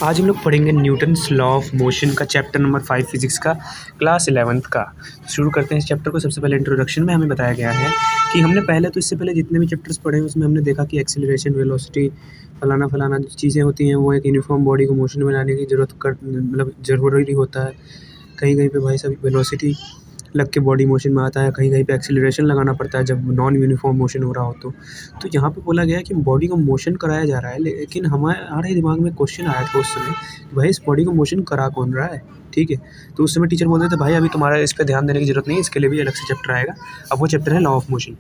आज हम लोग पढ़ेंगे न्यूटन्स लॉ ऑफ मोशन का चैप्टर नंबर 5 फिजिक्स का क्लास 11th का। शुरू करते हैं इस चैप्टर को। सबसे पहले इंट्रोडक्शन में हमें बताया गया है कि हमने पहले तो इससे पहले जितने भी चैप्टर्स पढ़े हैं उसमें हमने देखा कि एक्सीलरेशन, वेलोसिटी, फलाना फलाना चीज़ें होती हैं, वो एक यूनिफॉर्म बॉडी को मोशन में लाने की ज़रूरी होता है। कहीं कहीं पे भाई साहब वेलोसिटी लग के बॉडी मोशन में आता है, कहीं कहीं पे एक्सीलरेशन लगाना पड़ता है जब नॉन यूनिफॉर्म मोशन हो रहा हो तो यहाँ पे बोला गया है कि बॉडी को मोशन कराया जा रहा है, लेकिन हमारे दिमाग में क्वेश्चन आया था उस समय कि भाई इस बॉडी को मोशन करा कौन रहा है। ठीक है, तो उस समय टीचर बोलते थे भाई अभी तुम्हारा इस पर ध्यान देने की ज़रूरत नहीं है, इसके लिए भी अलग से चैप्टर आएगा। अब वो चैप्टर है लॉ ऑफ मोशन।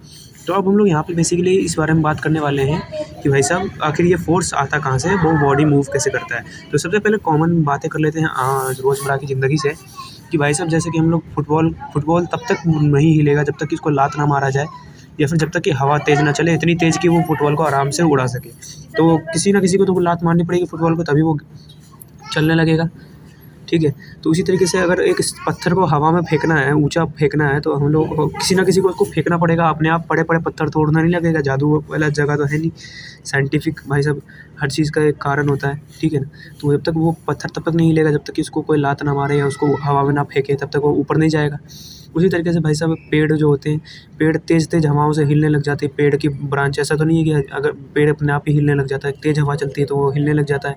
तो अब हम लोग यहाँ पे बेसिकली इस बारे में बात करने वाले हैं कि भाई साहब आखिर ये फोर्स आता कहाँ से है, वो बॉडी मूव कैसे करता है। तो सबसे पहले कॉमन बातें कर लेते हैं रोज़मर्रा की ज़िंदगी से कि भाई साहब जैसे कि हम लोग फुटबॉल तब तक नहीं हिलेगा जब तक कि उसको लात ना मारा जाए, या फिर जब तक कि हवा तेज़ ना चले, इतनी तेज़ कि वो फुटबॉल को आराम से उड़ा सके। तो किसी ना किसी को तो वो लात मारनी पड़ेगी फुटबॉल को, तभी वो चलने लगेगा। ठीक है, तो उसी तरीके से अगर एक पत्थर को हवा में फेंकना है, ऊंचा फेंकना है, तो हम लोग को किसी ना किसी को उसको फेंकना पड़ेगा। अपने आप बड़े बड़े पत्थर तोड़ना नहीं लगेगा, जादू वाला जगह तो है नहीं। साइंटिफिक भाई साहब हर चीज़ का एक कारण होता है। ठीक है ना, तो जब तक वो पत्थर तब तक नहीं हिलेगा जब तक कि उसको कोई लात ना मारे या उसको हवा में ना फेंके, तब तक वो ऊपर नहीं जाएगा। उसी तरीके से भाई साहब पेड़ जो होते हैं, पेड़ तेज़ तेज़ हवाओं से हिलने लग जाते हैं। पेड़ की ब्रांच ऐसा तो नहीं है कि अगर पेड़ अपने आप ही हिलने लग जाता है, तेज़ हवा चलती है तो वो हिलने लग जाता है,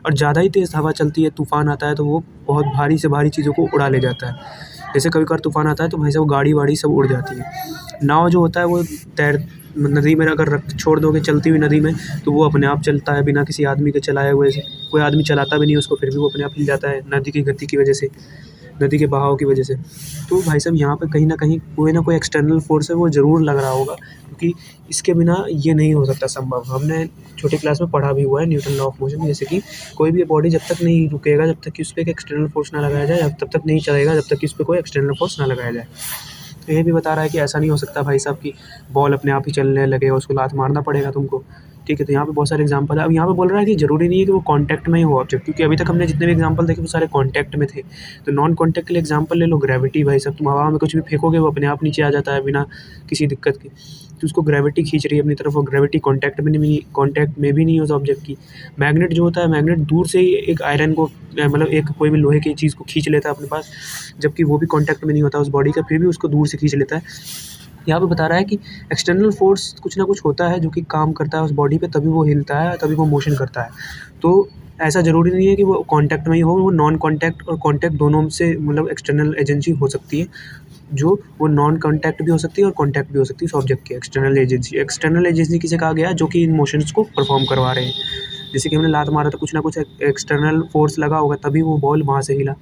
और ज़्यादा ही तेज़ हवा चलती है, तूफ़ान आता है तो वो बहुत भारी से भारी चीज़ों को उड़ा ले जाता है। जैसे कभी-कभार तूफ़ान आता है तो भाई साहब गाड़ी-वाड़ी सब उड़ जाती है। नाव जो होता है वो नदी में अगर छोड़ दोगे चलती हुई नदी में, तो वो अपने आप चलता है बिना किसी आदमी के चलाए हुए से। कोई आदमी चलाता भी नहीं उसको, फिर भी वो अपने आप हिल जाता है नदी की गति की वजह से, नदी के बहाव की वजह से। तो भाई साहब यहाँ पे कहीं न कहीं कोई ना कोई एक्सटर्नल फ़ोर्स है वो ज़रूर लग रहा होगा, क्योंकि इसके बिना ये नहीं हो सकता संभव। हमने छोटी क्लास में पढ़ा भी हुआ है न्यूटन लॉ ऑफ मोशन, जैसे कि कोई भी बॉडी जब तक नहीं रुकेगा, जब तक कि उस पे एक एक्सटर्नल फ़ोर्स ना लगाया जाए, तब तक नहीं चलेगा जब तक कि उस पे कोई एक्सटर्नल फ़ोर्स ना लगाया जाए। तो ये भी बता रहा है कि ऐसा नहीं हो सकता भाई साहब कि बॉल अपने आप ही चलने लगेगा, उसको लात मारना पड़ेगा तुमको। ठीक है, तो यहाँ पे बहुत सारे एग्जांपल है। अब यहाँ पे बोल रहा है कि ज़रूरी नहीं है कि वो कांटेक्ट में ही हो ऑब्जेक्ट, क्योंकि अभी तक हमने जितने भी एग्जांपल देखे वो सारे कांटेक्ट में थे। तो नॉन कांटेक्ट के लिए एग्जांपल ले लो, ग्रेविटी। भाई साहब तुम हवा में कुछ भी फेंकोगे वो अपने आप नीचे आ जाता है बिना किसी दिक्कत के। तो उसको ग्रेविटी खींच रही है अपनी तरफ, और ग्रेविटी कांटेक्ट में भी नहीं है उस ऑब्जेक्ट की। मैग्नेट जो होता है, मैग्नेट दूर से ही एक आयरन को मतलब एक कोई भी लोहे की चीज़ को खींच लेता है अपने पास, जबकि वो भी कांटेक्ट में नहीं होता उस बॉडी का, फिर भी उसको दूर से खींच लेता है। यहाँ पे बता रहा है कि एक्सटर्नल फोर्स कुछ ना कुछ होता है जो कि काम करता है उस बॉडी पे, तभी वो हिलता है, तभी वो मोशन करता है। तो ऐसा ज़रूरी नहीं है कि वो कांटेक्ट में ही हो, वो नॉन कांटेक्ट और कांटेक्ट दोनों से मतलब एक्सटर्नल एजेंसी हो सकती है, जो वो नॉन कांटेक्ट भी हो सकती है और कांटेक्ट भी हो सकती है उस ऑब्जेक्ट की। एक्सटर्नल एजेंसी किसे कहा गया है, जो कि इन मोशंस को परफॉर्म करवा रहे हैं। जैसे कि हमने लात मारा तो कुछ ना कुछ एक्सटर्नल फोर्स लगा होगा, तभी वो बॉल वहाँ से हिला।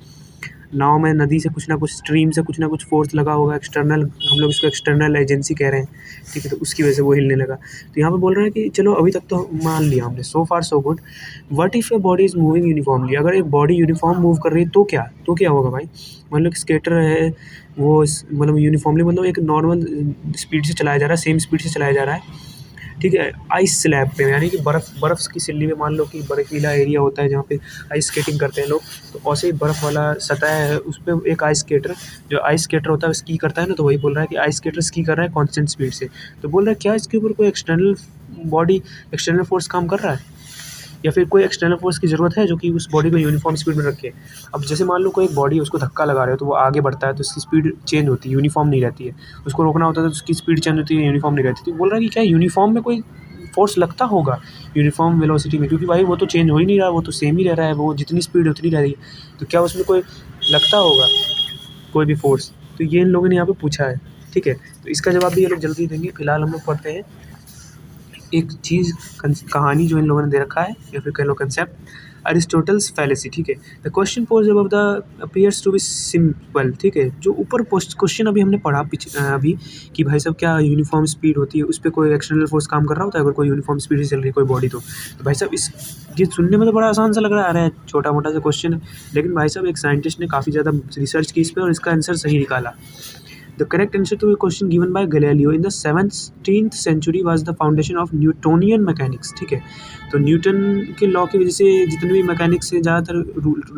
नाव में नदी से कुछ ना कुछ, स्ट्रीम से कुछ ना कुछ फोर्स लगा होगा, एक्सटर्नल, हम लोग इसको एक्सटर्नल एजेंसी कह रहे हैं। ठीक है, तो उसकी वजह से वो हिलने लगा। तो यहाँ पे बोल रहे हैं कि चलो अभी तक तो मान लिया हमने, so far so good. What if a body is moving uniformly, अगर एक बॉडी यूनिफॉर्म मूव कर रही है तो क्या होगा भाई। मान लो कि स्केटर है, वो मतलब यूनिफॉर्मली मतलब एक नॉर्मल स्पीड से चलाया जा रहा है, सेम स्पीड से चलाया जा रहा है। ठीक है, आइस स्लैब पे, यानी कि बर्फ़ की सिल्ली में, मान लो कि बर्फीला एरिया होता है जहाँ पे आइस स्केटिंग करते हैं लोग, तो ऐसे ही बर्फ़ वाला सतह है, उस पे एक आइस स्केटर, जो आइस स्केटर होता है स्की करता है ना, तो वही बोल रहा है कि आइस स्केटर स्की कर रहा है कांस्टेंट स्पीड से। तो बोल रहा है क्या इसके ऊपर कोई एक्सटर्नल फोर्स काम कर रहा है, या फिर कोई एक्सटर्नल फोर्स की ज़रूरत है जो कि उस बॉडी को यूनिफॉर्म स्पीड में रखे। अब जैसे मान लो कोई एक बॉडी है, उसको धक्का लगा रहे हो तो वो आगे बढ़ता है, तो उसकी स्पीड चेंज होती है, यूनिफॉर्म नहीं रहती है। उसको रोकना होता है तो उसकी स्पीड चेंज होती है, यूनिफॉर्म नहीं रहती। तो बोल रहा है कि क्या यूनिफॉर्म में कोई फोर्स लगता होगा यूनिफॉर्म वेलोसिटी में, क्योंकि भाई वो तो चेंज हो ही नहीं रहा, वो तो सेम ही रह रहा है, वो जितनी स्पीड उतनी रह रही है, तो क्या उसमें कोई लगता होगा कोई भी फोर्स। तो ये इन लोगों ने यहाँ पे पूछा है। ठीक है, तो इसका जवाब भी ये लोग जल्दी देंगे। फिलहाल हम लोग पढ़ते हैं एक चीज़, कहानी जो इन लोगों ने दे रखा है, या फिर कह लो कंसेप्ट, अरिस्टोटल्स फैलेसी। ठीक है, the question pose above the appears to be simple. ठीक है, जो ऊपर क्वेश्चन अभी हमने पढ़ा अभी कि भाई साहब क्या यूनिफॉर्म स्पीड होती है, उस पर कोई एक्सटर्नल फोर्स काम कर रहा होता है, अगर कोई यूनिफॉर्म स्पीड से चल रही है कोई बॉडी, तो भाई साहब ये सुनने में तो बड़ा आसान सा लग रहा है, छोटा मोटा सा क्वेश्चन है, लेकिन भाई साहब एक साइंटिस्ट ने काफ़ी ज़्यादा रिसर्च की इस पर और इसका आंसर सही निकाला। The correct answer to the question given by Galileo in the 17th century was the foundation of Newtonian mechanics. ठीक है, तो न्यूटन के लॉ की वजह से जितने भी मैकेनिक्स से ज़्यादातर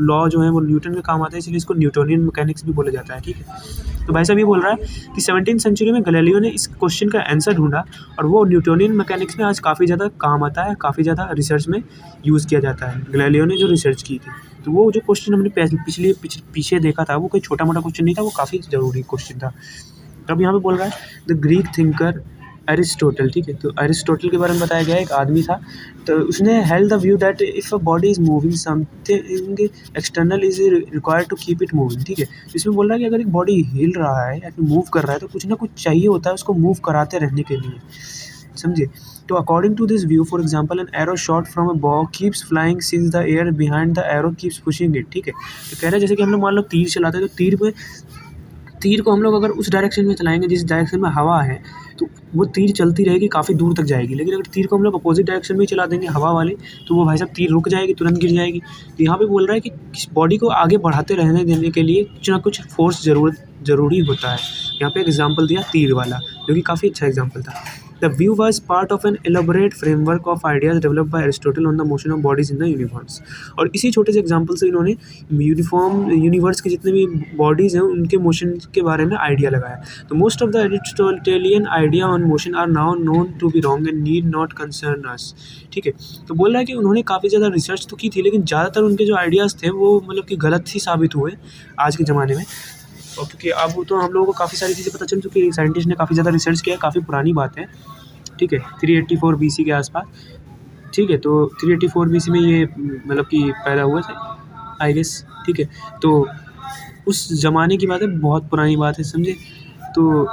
लॉ जो है वो न्यूटन के काम आते हैं, इसलिए इसको न्यूटोनियन मैकेनिक्स भी बोला जाता है। ठीक है, तो भाई साहब ये बोल रहा है कि 17th सेंचुरी में गैलीलियो ने इस क्वेश्चन का आंसर ढूंढा और वो न्यूटोनियन मैकेनिक्स में आज काफ़ी ज़्यादा काम आता है, काफ़ी ज़्यादा रिसर्च में यूज़ किया जाता है। गैलीलियो ने जो रिसर्च की थी, तो वो जो क्वेश्चन हमने पीछे देखा था वो कोई छोटा मोटा क्वेश्चन नहीं था, वो काफ़ी ज़रूरी क्वेश्चन था। अब यहाँ पे बोल रहा है द ग्रीक थिंकर एरिस्टोटल। ठीक है, तो एरिस्टोटल के बारे में बताया गया है, एक आदमी था, तो उसने held the view that if a body is moving something external is required to keep it moving. ठीक है, इसमें बोल रहा है कि अगर एक बॉडी हिल रहा है या फिर मूव कर रहा है तो कुछ ना कुछ चाहिए होता है उसको मूव कराते रहने के लिए, समझे। तो according to this view, for example an arrow shot from a bow keeps flying since the air behind the arrow keeps pushing it. ठीक है, तो कह रहे हैं जैसे कि हम लोग मान लो तीर चलाते हैं, तो तीर को हम लोग अगर उस डायरेक्शन में चलाएंगे जिस डायरेक्शन में हवा है, तो वो तीर चलती रहेगी, काफ़ी दूर तक जाएगी। लेकिन अगर तीर को हम लोग अपोजिट डायरेक्शन में ही चला देंगे हवा वाले, तो वो भाई साहब तीर रुक जाएगी, तुरंत गिर जाएगी। तो यहाँ पे बोल रहा है कि बॉडी को आगे बढ़ाते रहने देने के लिए कुछ ना कुछ फोर्स ज़रूरी होता है। यहाँ पे एग्जाम्पल दिया तीर वाला, जो कि काफ़ी अच्छा एग्जाम्पल था। The view was part of an elaborate framework of ideas developed by Aristotle on the motion of bodies in the universe. और इसी छोटे से एग्जाम्पल से इन्होंने यूनिवर्स के जितने भी बॉडीज़ हैं उनके मोशन के बारे में आइडिया लगाया। तो most of the Aristotelian idea on motion are now known to be wrong and need not concern us. ठीक है, तो बोल रहा है कि उन्होंने काफ़ी ज़्यादा रिसर्च तो की थी, लेकिन ज़्यादातर उनके जो आइडियाज़ थे वो मतलब कि गलत ही साबित हुए आज के ज़माने में। और क्योंकि अब तो हम लोगों को काफ़ी सारी चीज़ें पता चल चुकी है, साइंटिस्ट ने काफ़ी ज़्यादा रिसर्च किया है, काफ़ी पुरानी बात है। ठीक है, 384 BC के आसपास। ठीक है, तो 384 BC में ये मतलब कि पैदा हुए थे, आई गेस। ठीक है, तो उस ज़माने की बात है, बहुत पुरानी बात है, समझे। तो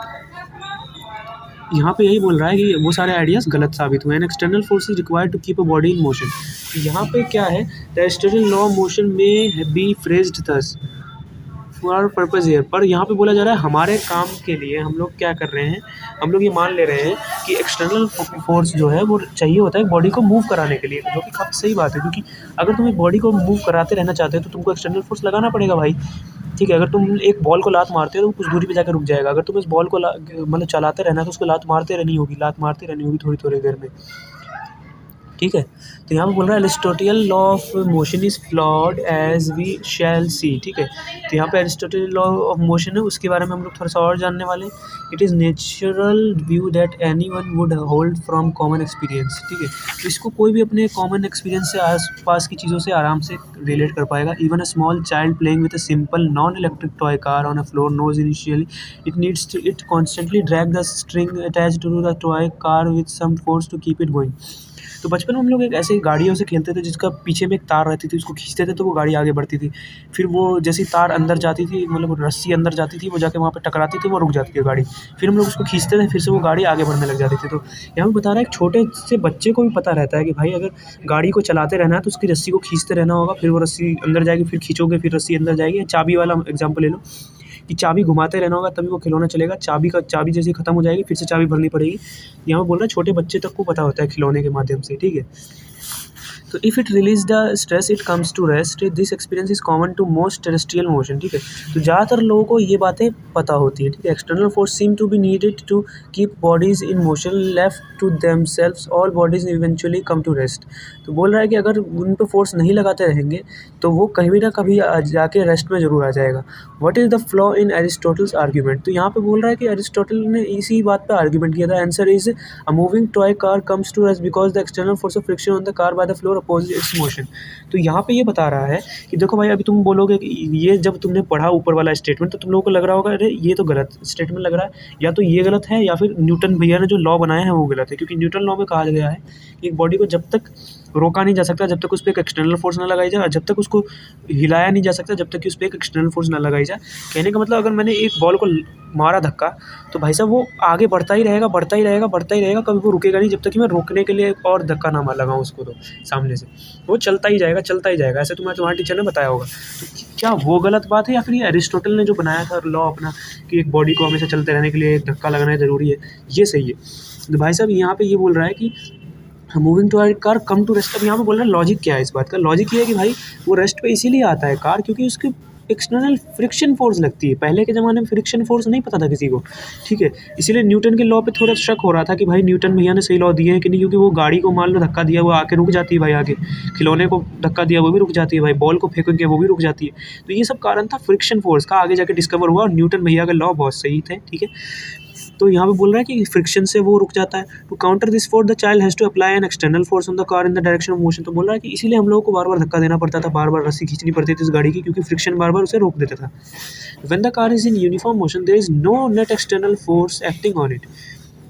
यहाँ पे यही बोल रहा है कि वो सारे आइडियाज़ गलत साबित हुए हैं। External force is required to keep a body in motion. तो यहाँ पे क्या है, द एरिस्टोटल लॉ मोशन में be phrased thus for purpose here. पर यहाँ पे बोला जा रहा है हमारे काम के लिए हम लोग क्या कर रहे हैं, हम लोग ये मान ले रहे हैं कि एक्सटर्नल फोर्स जो है वो चाहिए होता है बॉडी को मूव कराने के लिए, जो कि काफ़ी सही बात है। क्योंकि अगर तुम एक बॉडी को मूव कराते रहना चाहते हो तो तुमको एक्सटर्नल फोर्स लगाना पड़ेगा भाई। ठीक है, अगर तुम एक बॉल को लात मारते हो तो कुछ दूरी पे जाकर रुक जाएगा। अगर तुम इस बॉल को मतलब चलाते रहना तो उसको लात मारते रहनी होगी थोड़ी थोड़ी देर में। ठीक है, तो यहाँ पे बोल रहा है Aristotle law of motion is flawed as we shall see. ठीक है, तो यहाँ पे एरिस्टोटल लॉ ऑफ मोशन है, उसके बारे में हम लोग थोड़ा सा और जानने वाले। It is natural view that any one would hold from common experience. ठीक है, तो इसको कोई भी अपने कॉमन एक्सपीरियंस से आसपास की चीज़ों से आराम से रिलेट कर पाएगा। Even a small child playing with a simple non electric toy car on a floor knows initially it constantly drag the string attached to the toy car with some force to keep it going. तो बचपन में हम लोग एक ऐसे गाड़ियों से खेलते थे जिसका पीछे में एक तार रहती थी, उसको खींचते थे तो वो गाड़ी आगे बढ़ती थी। फिर वो जैसी तार अंदर जाती थी, मतलब रस्सी अंदर जाती थी, वो जाके वहाँ पे टकराती थी, वो रुक जाती थी गाड़ी। फिर हम लोग उसको खींचते थे, फिर से वो गाड़ी आगे बढ़ने लग जाती थी। तो यहाँ पे बता रहा है एक छोटे से बच्चे को भी पता रहता है कि भाई अगर गाड़ी को चलाते रहना है तो उसकी रस्सी को खींचते रहना होगा, फिर वो रस्सी अंदर जाएगी, फिर खींचोगे फिर रस्सी अंदर जाएगी। चाबी वाला एग्जाम्पल ले लो कि चाबी घुमाते रहना होगा तभी वो खिलौना चलेगा। चाबी जैसे ख़त्म हो जाएगी फिर से चाबी भरनी पड़ेगी। यहाँ पे बोल रहा है छोटे बच्चे तक को पता होता है खिलौने के माध्यम से। ठीक है, तो if it release the stress it comes to rest, this experience is common to most terrestrial motion. ठीक है, तो ज़्यादातर लोगों को ये बातें पता होती हैं। ठीक है, external force seem to be needed to keep bodies in motion, left to themselves all bodies eventually come to rest. तो बोल रहा है कि अगर उन पर फोर्स नहीं लगाते रहेंगे तो वो कभी ना कभी जाके रेस्ट में ज़रूर आ जाएगा। What is the flaw in Aristotle's argument. तो यहाँ पे बोल रहा है कि एरिस्टोटल ने इसी बात पे आर्ग्यूमेंट किया था। Answer is a moving toy car comes to rest because the external force of friction on the car by the floor opposite its motion. तो यहाँ पे ये बता रहा है कि देखो भाई, अभी तुम बोलोगे कि ये जब तुमने पढ़ा ऊपर वाला स्टेटमेंट तो तुम लोगों को लग रहा होगा अरे ये तो गलत स्टेटमेंट लग रहा है, या तो ये गलत है या फिर न्यूटन भैया ने जो लॉ बनाया है वो गलत है। क्योंकि न्यूटन लॉ में कहा गया है कि एक बॉडी को जब तक रोका नहीं जा सकता, जब तक उस पर एक एक्सटर्नल फोर्स ना लगाई जाए, और जब तक उसको हिलाया नहीं जा सकता जब तक कि उस पर एक एक्सटर्नल फोर्स ना लगाई जाए। कहने का मतलब अगर मैंने एक बॉल को मारा धक्का तो भाई साहब वो आगे बढ़ता ही रहेगा, कभी वो रुकेगा नहीं जब तक कि मैं रोकने के लिए और धक्का ना मार लगाऊँ उसको। तो सामने से वो चलता ही जाएगा। ऐसे तुम्हारे टीचर ने बताया होगा। तो क्या वो गलत बात है या फिर ये एरिस्टोटल ने जो बनाया था लॉ अपना कि एक बॉडी को हमेशा चलते रहने के लिए एक धक्का लगाना ज़रूरी है, ये सही है। तो भाई साहब यहाँ पे ये बोल रहा है कि moving toy car come to rest. अब यहाँ पे बोल रहा है लॉजिक क्या है इस बात का। लॉजिक ये है कि भाई वो रेस्ट पे इसीलिए आता है कार क्योंकि उसकी एक्सटर्नल फ्रिक्शन फोर्स लगती है। पहले के ज़माने में फ्रिक्शन फोर्स नहीं पता था किसी को, ठीक है। इसीलिए न्यूटन के लॉ पे थोड़ा शक हो रहा था कि भाई न्यूटन भैया ने सही लॉ दिए हैं कि नहीं, क्योंकि वो गाड़ी को मान लो धक्का दिया, वो आके रुक जाती है भाई आगे, खिलौने को धक्का दिया वो भी रुक जाती है भाई, बॉल को फेंकेंगे वो भी रुक जाती है। तो ये सब कारण था फ्रिक्शन फोर्स का, आगे जाके डिस्कवर हुआ और न्यूटन भैया का लॉ बहुत सही थे, ठीक है। तो यहाँ पे बोल रहा है कि फ्रिक्शन से वो रुक जाता है। To counter this force the child has to apply an external force on the car in the direction of motion. तो बोल रहा है कि इसीलिए हम लोगों को बार बार धक्का देना पड़ता था, बार बार रस्सी खींचनी पड़ती थी इस गाड़ी की, क्योंकि फ्रिक्शन बार बार उसे रोक देता था। When the car is in uniform motion there is no net external force acting on it,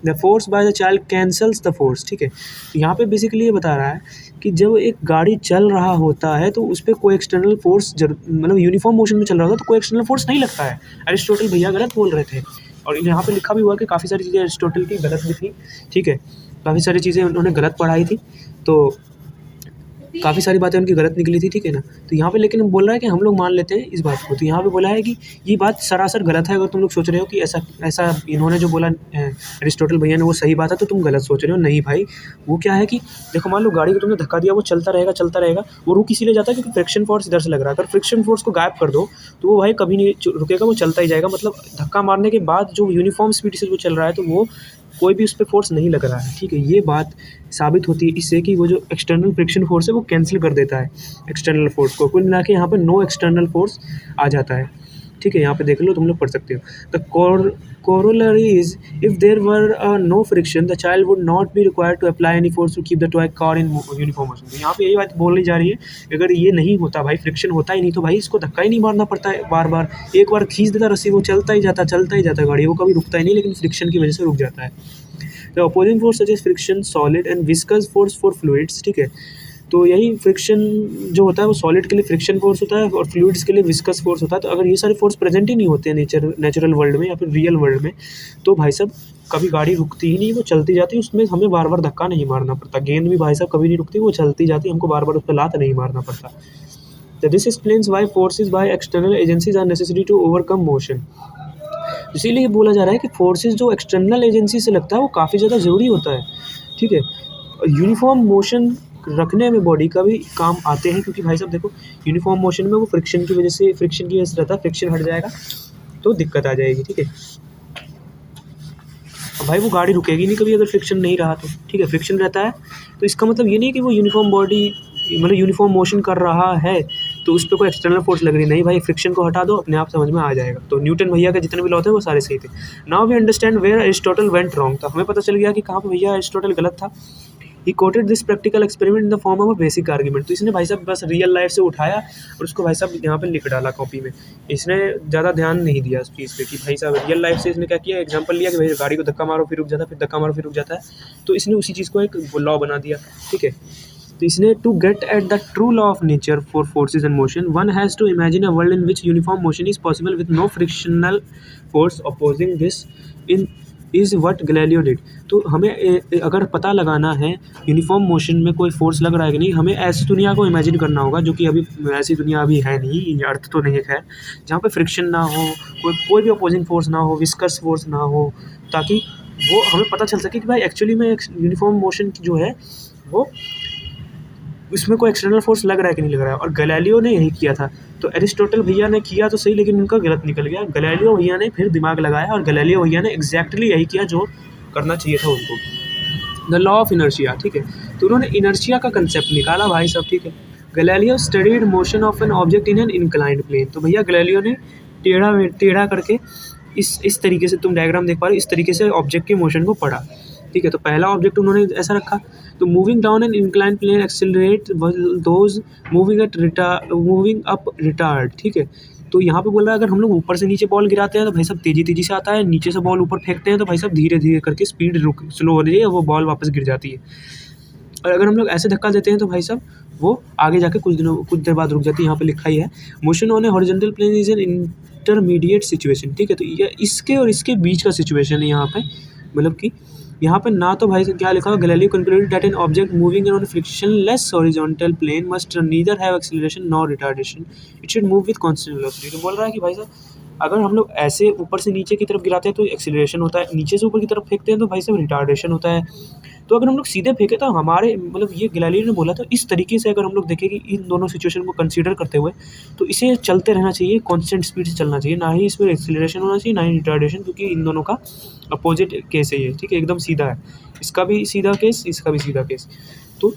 the force by the child cancels the force, ठीक है। तो यहाँ पे बेसिकली ये बता रहा है कि जब एक गाड़ी चल रहा होता है तो उस पर कोई एक्सटर्नल फोर्स मतलब यूनिफॉर्म मोशन में चल रहा होता है तो कोई एक्सटर्नल फोर्स नहीं लगता है। अरिस्टोटल भैया गलत बोल रहे थे, और यहाँ पे लिखा भी हुआ कि काफ़ी सारी चीज़ें अरिस्टोटल की गलत भी थी, ठीक है। काफ़ी सारी चीज़ें उन्होंने गलत पढ़ाई थी, तो काफ़ी सारी बातें उनकी गलत निकली थी, ठीक है ना। तो यहाँ पे लेकिन बोल रहा है कि हम लोग मान लेते हैं इस बात को। तो यहाँ पे बोला है कि ये बात सरासर गलत है। अगर तुम लोग सोच रहे हो कि ऐसा ऐसा इन्होंने जो बोला अरिस्टोटल भैया ने वो सही बात है, तो तुम गलत सोच रहे हो। नहीं भाई, वो क्या है कि देखो, मान लो गाड़ी को तुमने धक्का दिया, वो चलता रहेगा, वो रुक इसीलिए जाता है क्योंकि फ्रिक्शन फोर्स इधर से लग रहा है। अगर फ्रिक्शन फोर्स को गायब कर दो तो वो भाई कभी नहीं रुकेगा, वो चलता ही जाएगा। मतलब धक्का मारने के बाद जो यूनिफॉर्म स्पीड से वो चल रहा है, तो वो कोई भी उस पर फोर्स नहीं लग रहा है, ठीक है। ये बात साबित होती है इससे कि वो जो एक्सटर्नल फ्रिक्शन फोर्स है वो कैंसिल कर देता है एक्सटर्नल फोर्स को। कुल मिला के यहाँ पे नो एक्सटर्नल फोर्स आ जाता है, ठीक है। यहाँ पे देख लो, तुम लोग पढ़ सकते हो। The corollary is if there were no friction the child would not be required to apply any force to keep the toy car in uniform motion। तो यहाँ पे यही बात बोलनी जा रही है, अगर ये नहीं होता भाई, फ्रिक्शन होता ही नहीं, तो भाई इसको धक्का ही नहीं मारना पड़ता है बार बार। एक बार खींच देता रस्सी, वो चलता ही जाता गाड़ी, वो कभी रुकता ही नहीं, लेकिन फ्रिक्शन की वजह से रुक जाता है। The opposing force such as friction, solid and viscous force for fluids, ठीक है। तो यही फ्रिक्शन जो होता है वो सॉलिड के लिए फ्रिक्शन फोर्स होता है और फ्लूइड्स के लिए विस्कस फोर्स होता है। तो अगर ये सारे फोर्स प्रेजेंट ही नहीं होते हैं नेचुरल वर्ल्ड में या फिर रियल वर्ल्ड में, तो भाई साहब कभी गाड़ी रुकती ही नहीं, वो चलती जाती है, उसमें हमें बार बार धक्का नहीं मारना पड़ता। गेंद भी भाई साहब कभी नहीं रुकती, वो चलती जाती, हमको बार बार उस पर लात नहीं मारना पड़ता। तो this explains why forces by external agencies are necessary to overcome motion. इसीलिए बोला जा रहा है कि फोर्सेज जो एक्सटर्नल एजेंसी से लगता है वो काफ़ी ज़्यादा ज़रूरी होता है, ठीक है। यूनिफॉर्म मोशन रखने में बॉडी का भी काम आते हैं, क्योंकि भाई साहब देखो, यूनिफॉर्म मोशन में वो फ्रिक्शन की वजह से रहता है, फ्रिक्शन हट जाएगा तो दिक्कत आ जाएगी, ठीक है। अब भाई वो गाड़ी रुकेगी नहीं कभी अगर फ्रिक्शन नहीं रहा तो, ठीक है। फ्रिक्शन रहता है तो इसका मतलब ये नहीं कि वो यूनिफॉर्म बॉडी मतलब यूनिफॉर्म मोशन कर रहा है तो उस पर कोई एक्सटर्नल फोर्स लग रही नहीं भाई, फ्रिक्शन को हटा दो, अपने आप समझ में आ जाएगा। तो न्यूटन भैया के जितने भी लॉ थे वो सारे सही थे। Now we understand where Aristotle went wrong. तो हमें पता चल गया कि कहाँ पे भैया अरिस्टोटल गलत था। ही coated this practical experiment in the form of a basic argument. तो इसने भाई साहब बस रियल लाइफ से उठाया और उसको भाई साहब यहाँ पे लिख डाला कॉपी में। इसने ज़्यादा ध्यान नहीं दिया उस चीज़ पे कि भाई साहब रियल लाइफ से इसने क्या किया, एग्जांपल लिया कि भाई गाड़ी को धक्का मारो फिर रुक जाता है, फिर धक्का मारो फिर रुक जाता है, तो इसने उसी चीज़ को एक लॉ बना दिया, ठीक है। तो इसने to get at the true law of nature for forces and motion one has to imagine a world in which uniform motion is possible with no frictional force opposing this in is what Galileo did. तो हमें अगर पता लगाना है uniform motion में कोई force लग रहा है कि नहीं, हमें ऐसी दुनिया को इमेजिन करना होगा, जो कि अभी ऐसी दुनिया अभी है नहीं, ये अर्थ तो नहीं है खैर, जहाँ पे फ्रिक्शन ना हो, कोई भी अपोजिंग फोर्स ना हो, विस्कस फोर्स ना हो, ताकि वो हमें पता चल सके कि भाई एक्चुअली में यूनिफॉर्म मोशन जो है वो उसमें कोई एक्सटर्नल फोर्स लग रहा है कि नहीं लग रहा है। और गैलीलियो ने यही किया था। तो एरिस्टोटल भैया ने किया तो सही, लेकिन उनका गलत निकल गया। गैलीलियो भैया ने फिर दिमाग लगाया और गैलीलियो भैया ने एग्जैक्टली यही किया जो करना चाहिए था उनको। द लॉ ऑफ इनर्शिया, ठीक है। तो उन्होंने इनर्शिया का कंसेप्ट निकाला भाई साहब, ठीक है। Galileo studied motion of an object in an inclined plane. तो भैया गैलीलियो ने टेढ़ा करके इस तरीके से, तुम डायग्राम देख पा रहे हो, इस तरीके से ऑब्जेक्ट के मोशन को पढ़ा, ठीक है। तो पहला ऑब्जेक्ट उन्होंने ऐसा रखा, तो moving down an incline plane accelerate those moving up retard, ठीक है। तो यहाँ पे बोल रहा है अगर हम लोग ऊपर से नीचे बॉल गिराते हैं तो भाई साहब तेजी से आता है, नीचे से बॉल ऊपर फेंकते हैं तो भाई साहब धीरे करके स्पीड स्लो हो रही है, वो बॉल वापस गिर जाती है। और अगर हम लोग ऐसे धक्का देते हैं तो भाई साहब वो आगे जाके कुछ देर बाद रुक जाती है। यहाँ पे लिखा ही है, motion on a horizontal plane is an intermediate situation, ठीक है। तो ये इसके और इसके बीच का सिचुएशन है यहाँ पे, मतलब कि यहाँ पे ना तो भाई क्या लिखा हुआ, Galileo concluded that an object moving on frictionless horizontal plane must neither have acceleration nor retardation, it should move with constant velocity. तो बोल रहा है कि भाई साहब अगर हम लोग ऐसे ऊपर से नीचे की तरफ गिराते हैं तो एक्सीलरेशन होता है, नीचे से ऊपर की तरफ फेंकते हैं तो भाई साहब रिटार्डेशन होता है। तो अगर हम लोग सीधे फेंके तो हमारे मतलब ये गैलीलियो ने बोला था इस तरीके से अगर हम लोग देखें कि इन दोनों सिचुएशन को कंसीडर करते हुए तो इसे चलते रहना चाहिए, कांस्टेंट स्पीड से चलना चाहिए, ना ही इसमें एक्सीलरेशन होना चाहिए, ना ही रिटार्डेशन, क्योंकि इन दोनों का अपोजिट केस है ये, ठीक है, एकदम सीधा है, इसका भी सीधा केस, इसका भी सीधा केस। तो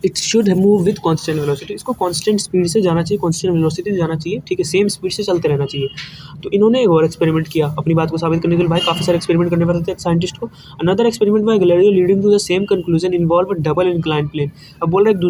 it should move with constant velocity, इसको कांस्टेंट स्पीड से जाना चाहिए, कांस्टेंट वेलोसिटी से जाना चाहिए, ठीक है, सेम स्पीड से चलते रहना चाहिए। तो इन्होंने एक और एक्सपेरिमेंट किया अपनी बात को साबित करने के लिए, भाई काफ़ी सारे एक्सपेरिमेंट करने पड़ते हैं साइंटिस्ट को। Another experiment by Galileo leading to the same conclusion involve a double incline plane. अब बोल रहे हैं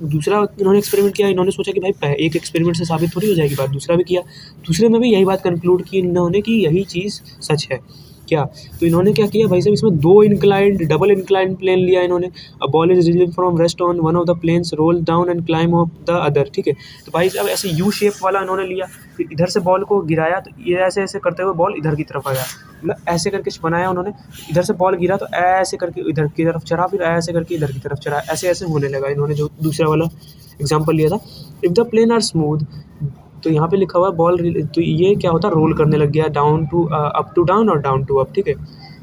दूसरा इन्होंने एक्सपेरिमेंट किया, इन्होंने सोचा कि भाई एक एक्सपेरिमेंट से साबित थोड़ी हो जाएगी बात, दूसरा भी किया, दूसरे में भी यही बात कंक्लूड की इन्होंने कि यही चीज़ सच है क्या। तो इन्होंने क्या किया भाई साहब, इसमें दो इंक्लाइंड डबल इंक्लाइंड प्लेन लिया इन्होंने। A ball is resulting from rest on one of the planes, roll down and climb up the other, ठीक है। तो भाई साहब ऐसे यू शेप वाला इन्होंने लिया, फिर इधर से बॉल को गिराया तो ये ऐसे ऐसे करते हुए बॉल इधर की तरफ आया, मतलब ऐसे करके बनाया उन्होंने। इधर से बॉल गिरा तो ऐसे करके इधर की तरफ चढ़ा, फिर ऐसे करके इधर की तरफ चढ़ा, ऐसे ऐसे होने लगा। इन्होंने जो दूसरा वाला एग्जाम्पल लिया था, if the plane are smooth, तो यहाँ पे लिखा हुआ है बॉल, तो ये क्या होता है, रोल करने लग गया down to up to down और डाउन टू अप, ठीक है,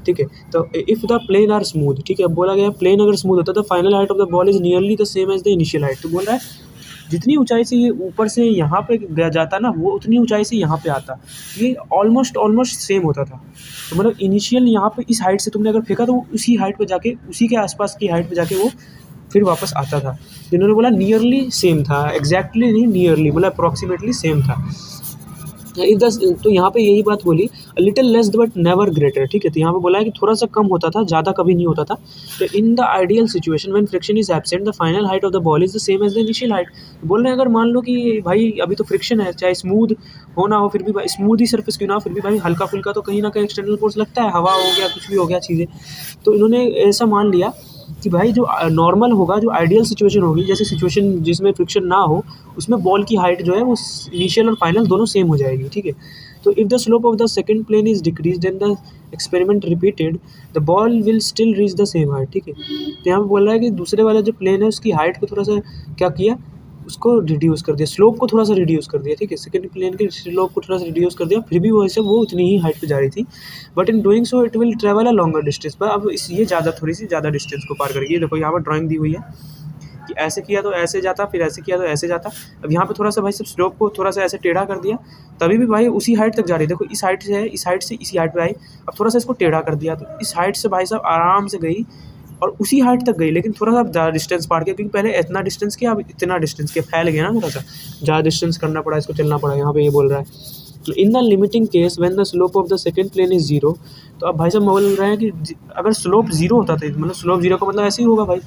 ठीक है। तो if the plane are smooth, ठीक है, बोला गया प्लेन अगर स्मूथ होता तो final height of the ball is nearly the same as the initial height. तो बोल रहा है जितनी ऊंचाई से ये ऊपर से यहाँ पे गया जाता ना, वो उतनी ऊंचाई से यहाँ पे आता, ये ऑलमोस्ट सेम होता था। तो मतलब इनिशियल यहाँ पे इस हाइट से तुमने अगर फेंका तो वो उसी हाइट पे जाके, उसी के आसपास की हाइट पे जाके वो फिर वापस आता था। जिन्होंने बोला नियरली सेम था, एग्जैक्टली नहीं, नियरली मतलब अप्रॉक्सीमेटली सेम था। तो यहाँ पे यही बात बोली, little less but never greater, ठीक है। तो यहाँ पे बोला है कि थोड़ा सा कम होता था, ज़्यादा कभी नहीं होता था। तो in the ideal situation when friction is absent the final height of the ball is the same as the initial height. बोल रहे हैं अगर मान लो कि भाई अभी तो फ्रिक्शन है, चाहे स्मूथ हो ना हो, फिर भी भाई स्मूथ ही सर्फेस क्यों ना हो, फिर भी भाई हल्का फुल्का तो कहीं ना कहीं एक्सटर्नल फोर्स लगता है, हवा हो गया, कुछ भी हो गया चीज़ें। तो इन्होंने ऐसा मान लिया कि भाई जो नॉर्मल होगा, जो आइडियल सिचुएशन होगी, जैसे सिचुएशन जिसमें फ्रिक्शन ना हो, उसमें बॉल की हाइट जो है वो इनिशियल और फाइनल दोनों सेम हो जाएगी, ठीक है। तो if the slope of the second plane is decrease and the experiment repeated, the ball will still reach the same height, ठीक है। तो यहाँ पे बोल रहा है कि दूसरे वाला जो प्लेन है उसकी हाइट को थोड़ा सा क्या किया, उसको रिड्यूस कर दिया, स्लोप को थोड़ा सा रिड्यूस कर दिया, ठीक है, सेकंड प्लेन के स्लोप को थोड़ा सा रिड्यूस कर दिया, फिर भी वैसे वो उतनी ही हाइट पे जा रही थी। But in doing so it will travel a longer distance, पर अब इस ये थोड़ी सी ज़्यादा डिस्टेंस को पार करेगी। देखो यहाँ पर ड्राइंग दी हुई है कि ऐसे किया तो ऐसे जाता, फिर ऐसे किया तो ऐसे जाता। अब यहाँ पे थोड़ा सा भाई सब स्लोप को थोड़ा सा ऐसे टेढ़ा कर दिया, तभी भी भाई उसी हाइट तक जा रही है। देखो इस हाइट से है, इस हाइट से इसी हाइट पे आई, अब थोड़ा सा इसको टेढ़ा कर दिया तो इस हाइट से भाई साहब आराम से गई और उसी हाइट तक गई, लेकिन थोड़ा सा ज़्यादा डिस्टेंस पार किया, क्योंकि पहले इतना डिस्टेंस किया, अब इतना डिस्टेंस किया, फैल गया ना, थोड़ा सा ज़्यादा डिस्टेंस करना पड़ा, इसको चलना पड़ा। यहाँ पे ये बोल रहा है तो in the limiting case when the slope of the second plane is zero. तो अब भाई साहब बोल रहे हैं कि अगर स्लोप जीरो होता था, मतलब स्लोप जीरो का मतलब ऐसे ही होगा भाई।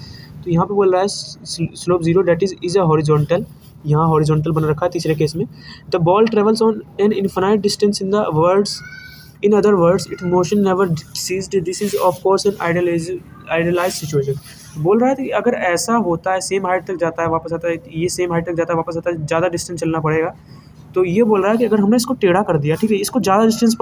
तो यहाँ पे बोल रहा है slope zero that is a horizontal, यहाँ हॉरिजॉन्टल बन रखा है तीसरे केस में। The ball travels on an infinite distance in the words, in other words it motion never ceased, this is of course an idealized situation. बोल रहा है कि अगर ऐसा होता है, सेम हाइट तक जाता है वापस आता है, ये सेम हाइट तक जाता है वापस आता है, ज़्यादा डिस्टेंस चलना पड़ेगा। तो ये बोल रहा है कि अगर हमने इसको टेढ़ा कर दिया, ठीक है, इसको ज़्यादा डिस्टेंस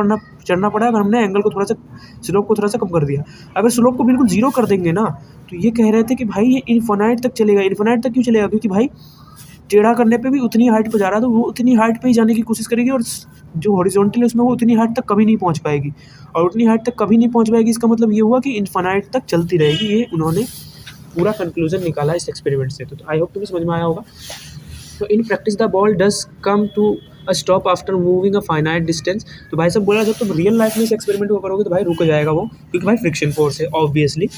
चढ़ना पड़ा, अगर हमने एंगल को थोड़ा सा, स्लोप को थोड़ा सा कम कर दिया, अगर स्लोप को बिल्कुल जीरो कर देंगे ना, तो ये कह रहे थे कि भाई ये इन्फिनाइट तक चलेगा। इन्फिनाइट तक क्यों चलेगा, क्योंकि भाई टेढ़ा करने पे भी उतनी हाइट पे जा रहा है, तो वो उतनी हाइट पे ही जाने की कोशिश करेगी, और जो हॉरिजॉन्टल है उसमें वो उतनी हाइट तक कभी नहीं पहुंच पाएगी, और उतनी हाइट तक कभी नहीं पहुंच पाएगी, इसका मतलब ये हुआ कि इन्फिनाइट तक चलती रहेगी। ये उन्होंने पूरा कंक्लूजन निकाला इस एक्सपेरिमेंट से। तो आई होप तुम्हें समझ में आया होगा। तो in practice the ball does come to a stop after moving a finite distance. तो भाई साहब बोला जब तुम रियल लाइफ में इस एक्सपेरिमेंट को करोगे तो भाई रुक जाएगा वो, क्योंकि भाई फ्रिक्शन फोर्स है ऑब्वियसली,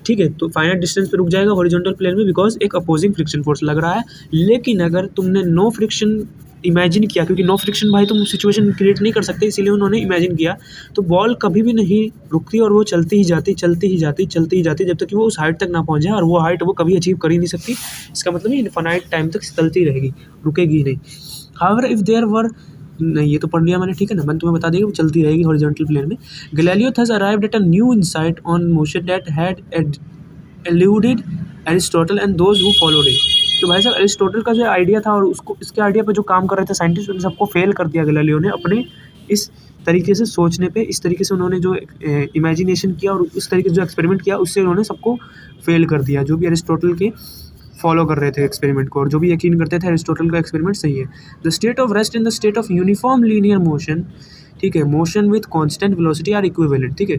ठीक है। तो फाइनाइट डिस्टेंस पे रुक जाएगा हॉरिजॉन्टल प्लेन में, बिकॉज एक अपोजिंग फ्रिक्शन फोर्स लग रहा है। लेकिन अगर तुमने नो फ्रिक्शन इमेजिन किया, क्योंकि नो फ्रिक्शन भाई तुम सिचुएशन क्रिएट नहीं कर सकते, इसीलिए उन्होंने इमेजिन किया, तो बॉल कभी भी नहीं रुकती और वो चलती ही जाती जब तक कि वो उस हाइट तक ना पहुंच जाए, और वो हाइट वो कभी अचीव कर ही नहीं सकती। इसका मतलब ये इनफाइनाइट टाइम तक चलती रहेगी, रुकेगी नहीं। हाउएवर इफ देयर वर, नहीं ये तो पढ़ लिया मैंने, ठीक है ना, मैंने तुम्हें बता दिया वो चलती रहेगी हॉरिजॉन्टल प्लेन में। Galileo thus arrived at a new insight on motion that had eluded Aristotle and those who followed it. तो भाई साहब एरिस्टोटल का जो आइडिया था और उसको, इसके आइडिया पे जो काम कर रहे थे साइंटिस्ट, उन सबको फेल कर दिया गैलीलियो ने अपने इस तरीके से सोचने पे। इस तरीके से उन्होंने जो इमेजिनेशन किया और इस तरीके से जो एक्सपेरिमेंट किया, उससे उन्होंने सबको फेल कर दिया, जो भी एरिस्टोटल के फॉलो कर रहे थे एक्सपेरिमेंट को, और जो भी यकीन करते थे एरिस्टोटल का एक्सपेरिमेंट सही है। The state of rest in the state of uniform linear motion, ठीक है, motion with constant velocity are equivalent, ठीक है।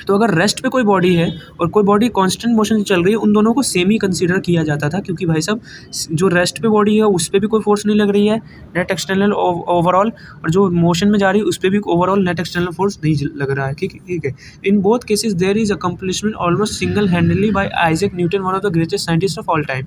तो अगर रेस्ट पे कोई बॉडी है और कोई बॉडी कांस्टेंट मोशन से चल रही है, उन दोनों को सेम ही कंसीडर किया जाता था, क्योंकि भाई साहब जो रेस्ट पे बॉडी है उस पर भी कोई फोर्स नहीं लग रही है नेट एक्सटर्नल ओवरऑल, और जो मोशन में जा रही है उस पर भी ओवरऑल नेट एक्सटर्नल फोर्स नहीं लग रहा है, ठीक है। In both cases there is accomplishment almost single handedly by Isaac Newton, one of the greatest scientist of all time.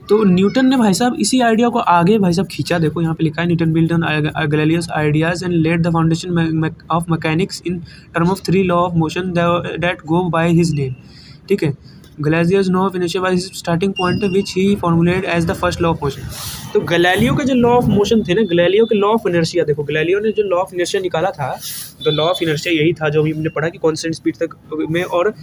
तो न्यूटन ने भाई साहब इसी आइडिया को आगे भाई साहब खींचा। देखो यहाँ पे लिखा है, Newton build on Galileo's ideas and laid the foundation of mechanics in term of 3 law of motion that go by his name, ठीक है। Galileo's no of inertia was his starting point which he formulated as the first law of motion. तो Galileo के जो law of motion थे ना, Galileo के law of inertia, देखो Galileo ने जो लॉ ऑफ इनर्शिया निकाला था, तो लॉ ऑफ इनर्शिया यही था जो अभी हमने पढ़ा कि कांस्टेंट स्पीड तक में और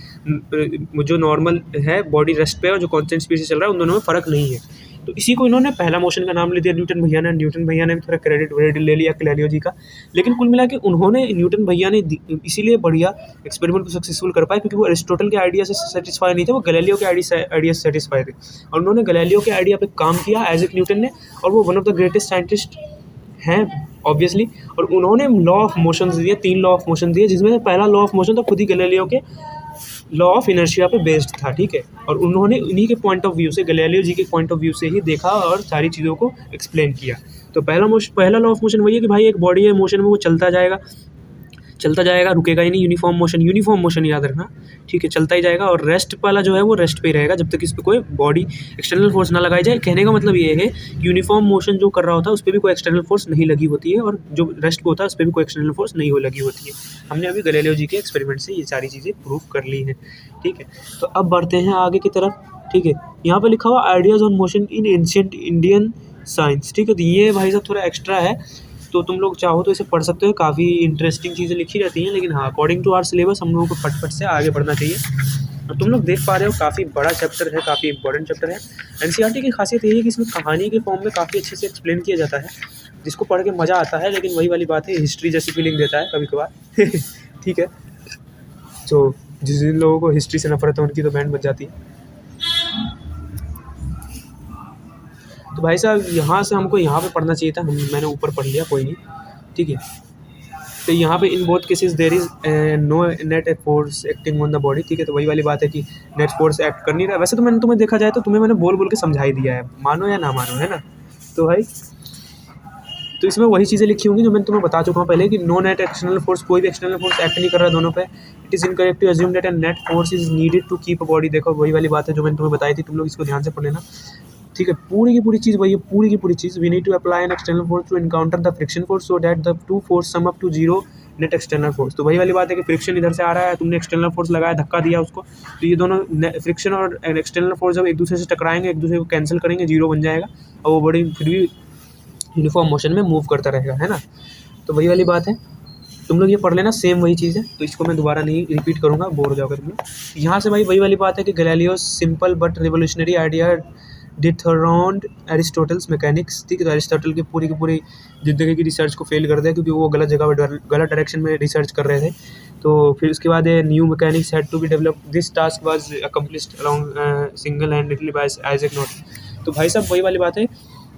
जो नॉर्मल है बॉडी रेस्ट पे और जो कांस्टेंट स्पीड से चल रहा है उन दोनों में फ़र्क नहीं है। तो इसी को इन्होंने पहला मोशन का नाम ले दिया न्यूटन भैया ने भी थोड़ा क्रेडिट ले लिया गैलीलियो जी का। लेकिन कुल मिला के उन्होंने न्यूटन भैया ने इसीलिए बढ़िया एक्सपेरिमेंट को सक्सेसफुल कर पाए क्योंकि वो एरिस्टोटल के आइडिया से सेटिस्फाई नहीं थे, वो गैलीलियो के आइडिया से सेटिस्फाई थे, और उन्होंने गैलीलियो के आइडिया पे काम किया आइजैक न्यूटन ने, और वो one of the greatest scientist हैं ऑब्वियसली। और उन्होंने लॉ ऑफ मोशन दिए, 3 लॉ ऑफ मोशन दिए, जिसमें पहला लॉ ऑफ मोशन तो खुद ही गैलीलियो के लॉ ऑफ इनर्शिया पे बेस्ड था, ठीक है। और उन्होंने उन्हीं के पॉइंट ऑफ व्यू से, गैलीलियो जी के पॉइंट ऑफ व्यू से ही देखा और सारी चीज़ों को एक्सप्लेन किया। तो पहला लॉ ऑफ मोशन वही है कि भाई एक बॉडी है मोशन में, वो चलता जाएगा, रुकेगा ही नहीं, यूनिफॉर्म मोशन याद रखना, ठीक है, चलता ही जाएगा। और रेस्ट वाला जो है वो रेस्ट पे ही रहेगा जब तक इस पर कोई बॉडी एक्सटर्नल फोर्स ना लगाई जाए। कहने का मतलब ये है यूनिफॉर्म मोशन जो कर रहा होता है उस पर भी कोई एक्सटर्नल फोर्स नहीं लगी होती है, और जो रेस्ट पे होता है उस पर भी कोई एक्सटर्नल फोर्स नहीं लगी होती है। हमने अभी गैलीलियो जी के एक्सपेरिमेंट से ये सारी चीज़ें प्रूव कर ली हैं, ठीक है। तो अब बढ़ते हैं आगे की तरफ, ठीक है। यहाँ पर लिखा हुआ ideas on motion in ancient Indian science, ठीक है। तो ये भाई साहब थोड़ा एक्स्ट्रा है, तो तुम लोग चाहो तो इसे पढ़ सकते हो, काफ़ी इंटरेस्टिंग चीज़ें लिखी रहती हैं। लेकिन हाँ, अकॉर्डिंग टू आवर सिलेबस हम लोगों को फटफट से आगे बढ़ना चाहिए। और तुम लोग देख पा रहे हो काफ़ी बड़ा चैप्टर है, काफ़ी इंपॉर्टेंट चैप्टर है। एनसीईआरटी की खासियत यही है कि इसमें कहानी के फॉर्म में काफ़ी अच्छे से एक्सप्लेन किया जाता है, जिसको पढ़ के मज़ा आता है। लेकिन वही वाली बात है, हिस्ट्री जैसी फीलिंग देता है कभी कभार ठीक है। तो जिन लोगों को हिस्ट्री से नफरत है उनकी तो बैंड बज जाती है। तो भाई साहब यहाँ से हमको यहाँ पे पढ़ना चाहिए था, मैंने ऊपर पढ़ लिया, कोई नहीं, ठीक है। तो यहाँ पे in both cases there is no net force acting on the body, ठीक है। तो वही वाली बात है कि नेट फोर्स एक्ट कर नहीं रहा। वैसे तो मैंने तुम्हें देखा जाए तो तुम्हें मैंने बोल के समझा ही दिया है, मानो या ना मानो, है ना। तो भाई तो इसमें वही चीज़ें लिखी होंगी जो मैं तुम्हें बता चुका हूँ पहले कि नो नेट एक्सटर्नल फोर्स, कोई भी एक्सटर्नल फोर्स एक्ट नहीं कर रहा है दोनों पे। It is incorrect to assume that an net force is needed to keep a body. देखो वही वाली बात है जो मैंने तुम्हें बताई थी, तुम लोग इसको ध्यान से पढ़ लेना, ठीक है। पूरी की पूरी चीज़ वही है, पूरी की पूरी चीज़। We need to apply an external force to encounter the friction force so that the two force sum up to zero net external force. तो वही वाली बात है कि फ्रिक्शन इधर से आ रहा है, तुमने एक्सटर्नल फोर्स लगाया, धक्का दिया उसको, तो ये दोनों फ्रिक्शन और एक्सटर्नल फोर्स जब एक दूसरे से टकराएंगे, एक दूसरे को कैंसिल करेंगे, जीरो बन जाएगा, और वो बॉडी फिर भी यूनिफॉर्म मोशन में मूव करता रहेगा, है ना। तो वही वाली बात है, तुम लोग ये पढ़ लेना, सेम वही चीज़ है। तो इसको मैं दोबारा नहीं रिपीट करूँगा, बोर हो जाओगे तुम लोग। यहाँ से भाई वही वाली बात है कि Galileo simple but revolutionary idea dethroned Aristotle's mechanics, ठीक है। तो एरिस्टोटल की पूरी ज़िंदगी की रिसर्च को फेल कर दिया क्योंकि वो गलत जगह पर गलत डायरेक्शन में रिसर्च कर रहे थे। तो फिर उसके बाद new mechanics had to be develop, this task was accomplished along single handedly by Isaac Newton. तो भाई साहब वही वाली बात है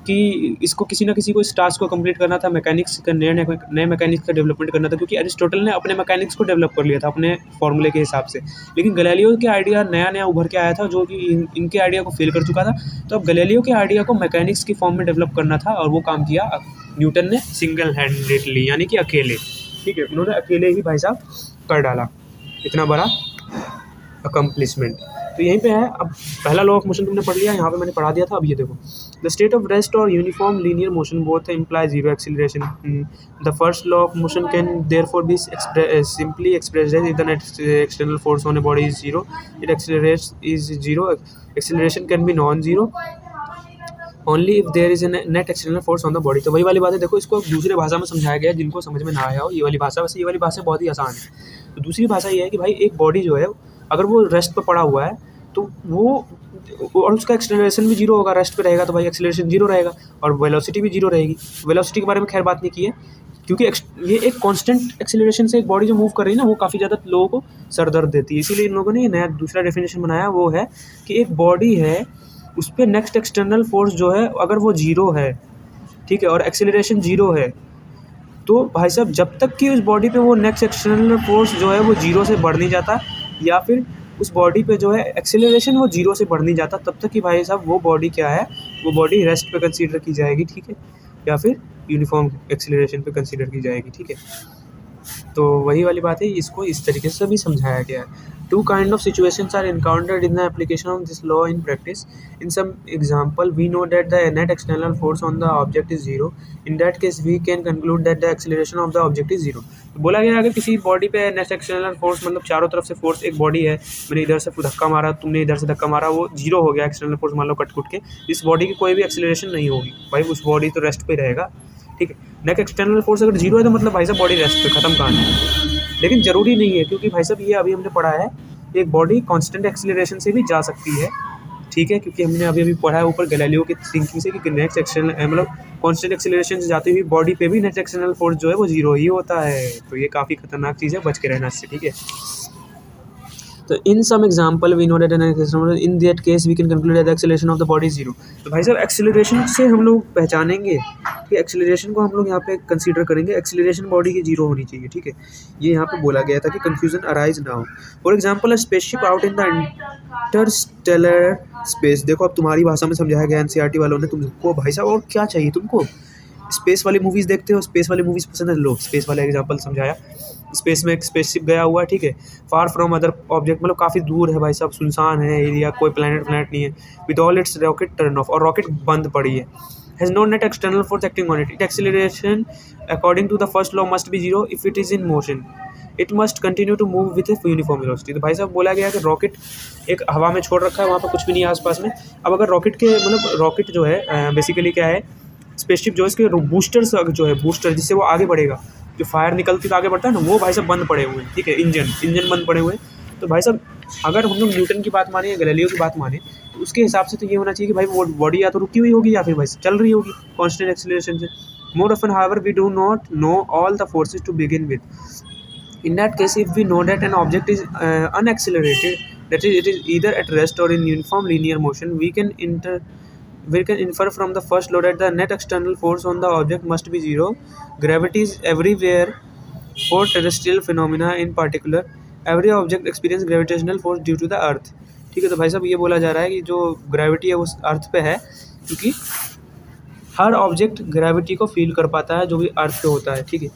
कि इसको किसी ना किसी को इस टास्क को कंप्लीट करना था, मैकेनिक्स का नए मैकेनिक्स का डेवलपमेंट करना था, क्योंकि एरिस्टोटल ने अपने मैकेनिक्स को डेवलप कर लिया था अपने फॉर्मूले के हिसाब से। लेकिन गैलीलियो के आइडिया नया उभर के आया था जो कि इनके आइडिया को फेल कर चुका था। तो अब गैलीलियो के आइडिया को मैकेनिक्स की फॉर्म में डेवलप करना था, और वो काम किया न्यूटन ने सिंगल हैंडेडली, यानी कि अकेले, ठीक है। उन्होंने अकेले ही भाई साहब कर डाला इतना बड़ा अकम्प्लिशमेंट। तो यहीं पे है। अब पहला लॉ ऑफ मोशन तुमने पढ़ लिया, यहाँ पे मैंने पढ़ा दिया था। अब ये देखो, द स्टेट ऑफ रेस्ट और uniform linear motion both imply zero acceleration. The first law of motion can therefore be simply expressed as if the net external force on a body is zero, it accelerates is zero, acceleration can be non zero only if there is a net external force on the body. तो वही वाली बात है, देखो इसको दूसरे भाषा में समझाया गया है, जिनको समझ में ना आया हो ये वाली भाषा। वैसे ये वाली भाषा बहुत ही आसान है। तो दूसरी भाषा ये है कि भाई एक बॉडी जो है अगर वो रेस्ट पे पड़ा हुआ है तो वो, और उसका एक्सेलरेशन भी जीरो होगा, रेस्ट पे रहेगा तो भाई एक्सेलरेशन जीरो रहेगा, और वेलोसिटी भी जीरो रहेगी। वेलोसिटी के बारे में खैर बात नहीं की है, क्योंकि ये एक कांस्टेंट एक्सेलरेशन से एक बॉडी जो मूव कर रही है ना, वो काफ़ी ज़्यादा लोगों को सर दर्द देती है। इसीलिए इन लोगों ने ये नया दूसरा डेफिनेशन बनाया, वो है कि एक बॉडी है, उस पर नेक्स्ट एक्सटर्नल फोर्स जो है अगर वो जीरो है, ठीक है, और एक्सेलरेशन जीरो है, तो भाई साहब जब तक कि उस बॉडी पे वो नेक्स्ट एक्सटर्नल फोर्स जो है वो जीरो से बढ़ नहीं जाता, या फिर उस बॉडी पे जो है एक्सेलरेशन वो जीरो से बढ़ नहीं जाता, तब तक कि भाई साहब वो बॉडी क्या है, वो बॉडी रेस्ट पे कंसीडर की जाएगी, ठीक है, या फिर यूनिफॉर्म एक्सेलरेशन पे कंसीडर की जाएगी, ठीक है। तो वही वाली बात है, इसको इस तरीके से भी समझाया गया है। Two kind of situations are encountered in the application of this law in practice. In some example, we know that the net external force on the object is zero. In that case, we can conclude that the acceleration of the object is zero. तो बोला गया अगर किसी body पे net external force, मतलब चारों तरफ से फोर्स, एक बॉडी है, मैंने इधर से धक्का मारा, तुमने इधर से धक्का मारा, वो जीरो हो गया एक्सटर्नल फोर्स, मान लो कट कुट के, इस बॉडी की कोई भी एक्सेलरेशन नहीं होगी, भाई उस बॉडी तो रेस्ट पे रहेगा, ठीक है। नेट एक्सटर्नल फोर्स अगर जीरो है तो मतलब भाई साहब बॉडी रेस्ट पे, खत्म कहानी। लेकिन ज़रूरी नहीं है, क्योंकि भाई साहब ये अभी हमने पढ़ा है, एक बॉडी कांस्टेंट एक्सेलरेशन से भी जा सकती है, ठीक है, क्योंकि हमने अभी पढ़ा है ऊपर गैलीलियो की थिंकिंग से कि नेक्स्ट एक्सटर्नल मतलब कांस्टेंट एक्सेलरेशन से जाती हुई बॉडी पे भी नेट एक्सटर्नल फोर्स जो है वो जीरो ही होता है। तो ये काफ़ी खतरनाक चीज़ है, बच के रहना इससे, ठीक है। तो in some example we know that in that case we can conclude that the acceleration of the body zero. तो भाई साहब एक्सेलरेशन से हम लोग पहचानेंगे कि एक्सेलरेशन को हम लोग यहाँ पे कंसीडर करेंगे, एक्सेलरेशन बॉडी की जीरो होनी चाहिए, ठीक है। ये यहाँ पे बोला गया था कि कंफ्यूजन अराइज ना हो। For example a spaceship out in the Interstellar space. देखो अब तुम्हारी भाषा में समझाया गया एनसीईआरटी वालों ने तुमको, भाई साहब और क्या चाहिए तुमको। स्पेस वाली मूवीज़ देखते हो, स्पेस वाली मूवीज़ पसंद है, लो स्पेस वाला एग्जाम्पल समझाया। स्पेस में एक स्पेसशिप गया हुआ है, ठीक है, फार फ्रॉम अदर ऑब्जेक्ट, मतलब काफ़ी दूर है भाई साहब, सुनसान है एरिया, कोई प्लैनेट नहीं है, with all its rocket turn off, और रॉकेट बंद पड़ी है, has no net external force acting on it, it acceleration according to the first law must be zero if it is in motion, it must continue to move with a uniform velocity. तो भाई साहब बोला गया कि rocket एक हवा में छोड़ रखा है, वहाँ पर कुछ भी नहीं है आसपास में। अब अगर रॉकेट के मतलब रॉकेट जो है बेसिकली क्या है, स्पेसशिप जो है इसके बूस्टर जो है, बूस्टर जिससे वो आगे बढ़ेगा, जो फायर निकलती तो आगे बढ़ता है ना, वो भाई साहब बंद पड़े हुए हैं, ठीक है, इंजन बंद पड़े हुए हैं। तो भाई साहब अगर हम लोग न्यूटन की बात माने या गैलीलियो की बात माने, तो उसके हिसाब से तो ये होना चाहिए कि भाई वो बॉडी या तो रुकी हुई होगी या फिर भाई चल रही होगी कांस्टेंट एक्सेलरेशन से। More often however we do not know all the forces to begin with. In that case, if we know that an object is unaccelerated, that is, it is either at rest or in uniform linear motion, we can infer from the first law that the net external force on the object must be zero. Gravity is everywhere for terrestrial phenomena in particular. Every object experience gravitational force due to the earth. ठीक है, तो भाई साहब ये बोला जा रहा है कि जो ग्रेविटी है वो अर्थ पे है, क्योंकि हर ऑब्जेक्ट ग्रेविटी को फील कर पाता है जो भी अर्थ पे होता है, ठीक है।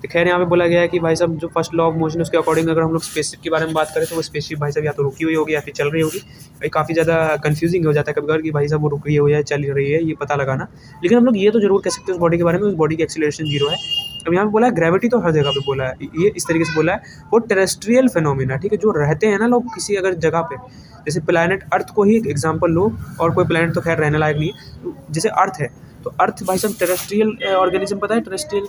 तो खैर यहाँ पे बोला गया है कि भाई साहब जो फर्स्ट लॉ ऑफ मोशन है उसके अकॉर्डिंग अगर हम लोग स्पेसशिप के बारे में बात करें, तो वो स्पेसशिप भाई साहब या तो रुकी हुई होगी या फिर चल रही होगी। भाई काफ़ी ज़्यादा कंफ्यूजिंग हो जाता है कभी कभार कि भाई साहब वो रुक रही हो या चल रही है, ये पता लगाना। लेकिन हम लोग ये तो जरूर कह सकते हैं उस बॉडी के बारे में, उस बॉडी की एक्सेलरेशन जीरो है। अब यहाँ पे बोला है ग्रेविटी तो हर जगह पे बोला है, ये इस तरीके से बोला है, वो टेरेस्ट्रियल फिनोमिना, ठीक है, जो रहते हैं ना लोग किसी अगर जगह पे, जैसे प्लैनेट अर्थ को ही एग्जाम्पल लो, और कोई प्लैनेट तो खैर रहने लायक नहीं है, तो जैसे अर्थ है, तो अर्थ भाई साहब टेरेस्ट्रियल ऑर्गेनिज्म, पता है टेरेस्ट्रियल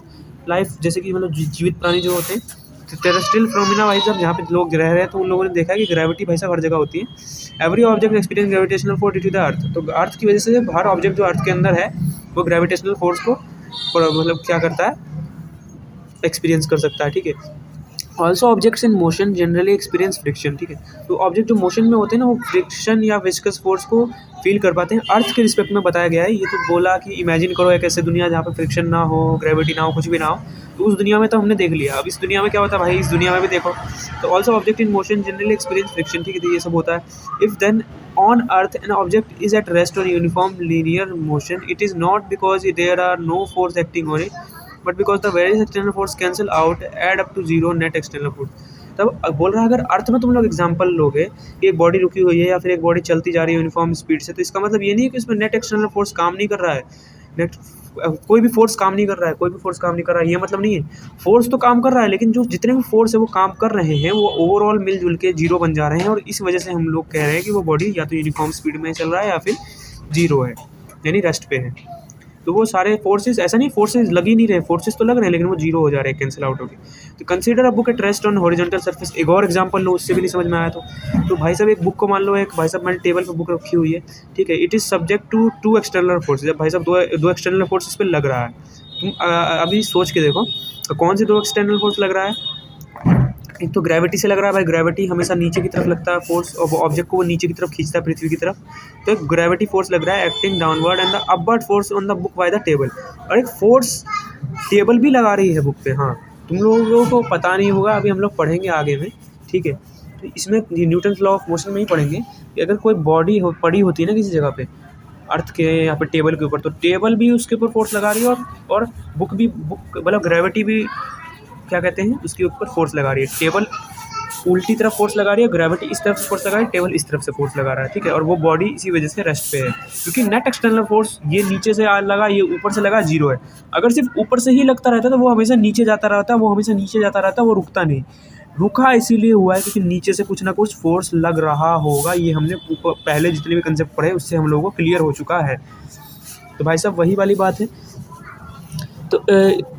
लाइफ, जैसे कि मतलब जीवित प्राणी जो होते हैं, तो टेरेस्ट्रियल फिनोमिना भाई साहब जहाँ पे लोग रह रहे हैं, तो उन लोगों ने देखा है कि ग्रेविटी भाई साहब हर जगह होती है। Every object experience gravitational force due to the earth. तो अर्थ की वजह से हर ऑब्जेक्ट जो अर्थ के अंदर है वो ग्रेविटेशनल फोर्स को मतलब क्या करता है, एक्सपीरियंस कर सकता है, ठीक है। Also objects in motion generally experience friction, ठीक है, तो ऑब्जेक्ट जो मोशन में होते हैं ना वो फ्रिक्शन या विस्कस फोर्स को फील कर पाते हैं। अर्थ के रिस्पेक्ट में बताया गया है, ये तो बोला कि इमेजिन करो एक ऐसे दुनिया जहाँ पे फ्रिक्शन ना हो, ग्रेविटी ना हो, कुछ भी ना हो, तो उस दुनिया में तो हमने देख लिया। अब इस दुनिया में क्या होता है भाई, इस दुनिया में भी देखो। तो also object in motion generally experience friction, ठीक है, तो ये सब होता है। If then on earth an object is at rest on uniform linear motion, it is not because there are no force acting on it, but because the various external force cancel out add up to zero net external force. तब बोल रहा है अगर अर्थ में तुम लोग example लोगे कि एक बॉडी रुकी हुई है या फिर एक बॉडी चलती जा रही है यूनिफॉर्म स्पीड से, तो इसका मतलब ये नहीं है कि इसमें नेट एक्सटर्नल फोर्स काम नहीं कर रहा है, नेट कोई भी फोर्स काम नहीं कर रहा है, कोई भी फोर्स काम नहीं कर रहा है, ये मतलब नहीं है। फोर्स तो काम कर रहा है, लेकिन जो जितने भी फोर्स है वो काम कर रहे हैं वो ओवरऑल मिलजुल के जीरो बन जा रहे हैं, और इस वजह से हम लोग कह रहे हैं कि वो बॉडी या तो यूनिफॉर्म स्पीड में चल रहा है या फिर जीरो है, यानी रेस्ट पे है। तो वो सारे फोर्सेस, ऐसा नहीं फोर्सेस लग ही नहीं रहे, फोर्सेस तो लग रहे हैं लेकिन वो जीरो हो जा रहे हैं, कैंसिल आउट हो गए। तो consider a book at rest on horizontal surface. एक और एग्जांपल लो, उससे भी नहीं समझ में आया तो भाई साहब एक बुक को मान लो, एक भाई साहब मैंने टेबल पे बुक रखी हुई है, ठीक है, it is subject to two external forces. जब भाई साहब दो एक्सटर्नल फोर्सेस पे लग रहा है, तुम अभी सोच के देखो तो कौन से दो एक्सटर्नल फोर्स लग रहा है। एक तो ग्रेविटी से लग रहा है भाई, ग्रेविटी हमेशा नीचे की तरफ लगता है फोर्स, और ऑब्जेक्ट को वो नीचे की तरफ खींचता है पृथ्वी की तरफ। तो एक ग्रेविटी फोर्स लग रहा है acting downward and the upward force on the book by the table. और एक फोर्स टेबल भी लगा रही है बुक पे। हाँ, तुम लोगों को पता नहीं होगा, अभी हम लोग पढ़ेंगे आगे में, ठीक है। तो इसमें न्यूटन लॉ ऑफ मोशन में ही पढ़ेंगे कि अगर कोई बॉडी पड़ी होती है ना किसी जगह पे, अर्थ के यहाँ पे टेबल के ऊपर, तो टेबल भी उसके ऊपर फोर्स लगा रही है, और बुक मतलब ग्रेविटी भी क्या कहते हैं उसके ऊपर फोर्स लगा रही है। टेबल उल्टी तरफ फोर्स लगा रही है, ग्रेविटी इस तरफ से फोर्स लगा रही है, टेबल इस तरफ से फोर्स लगा रहा है, ठीक है। और वो बॉडी इसी वजह से रेस्ट पे है, क्योंकि नेट एक्सटर्नल फोर्स ये नीचे से लगा, ये ऊपर से लगा, जीरो है। अगर सिर्फ ऊपर से ही लगता रहता तो वो हमेशा नीचे जाता रहता, वो हमेशा नीचे जाता रहता, वो रुकता नहीं। रुका इसीलिए हुआ है क्योंकि नीचे से कुछ ना कुछ फोर्स लग रहा होगा। ये हमने पहले जितने भी कंसेप्ट पढ़े उससे हम लोगों को क्लियर हो चुका है। तो भाई साहब वही वाली बात है। तो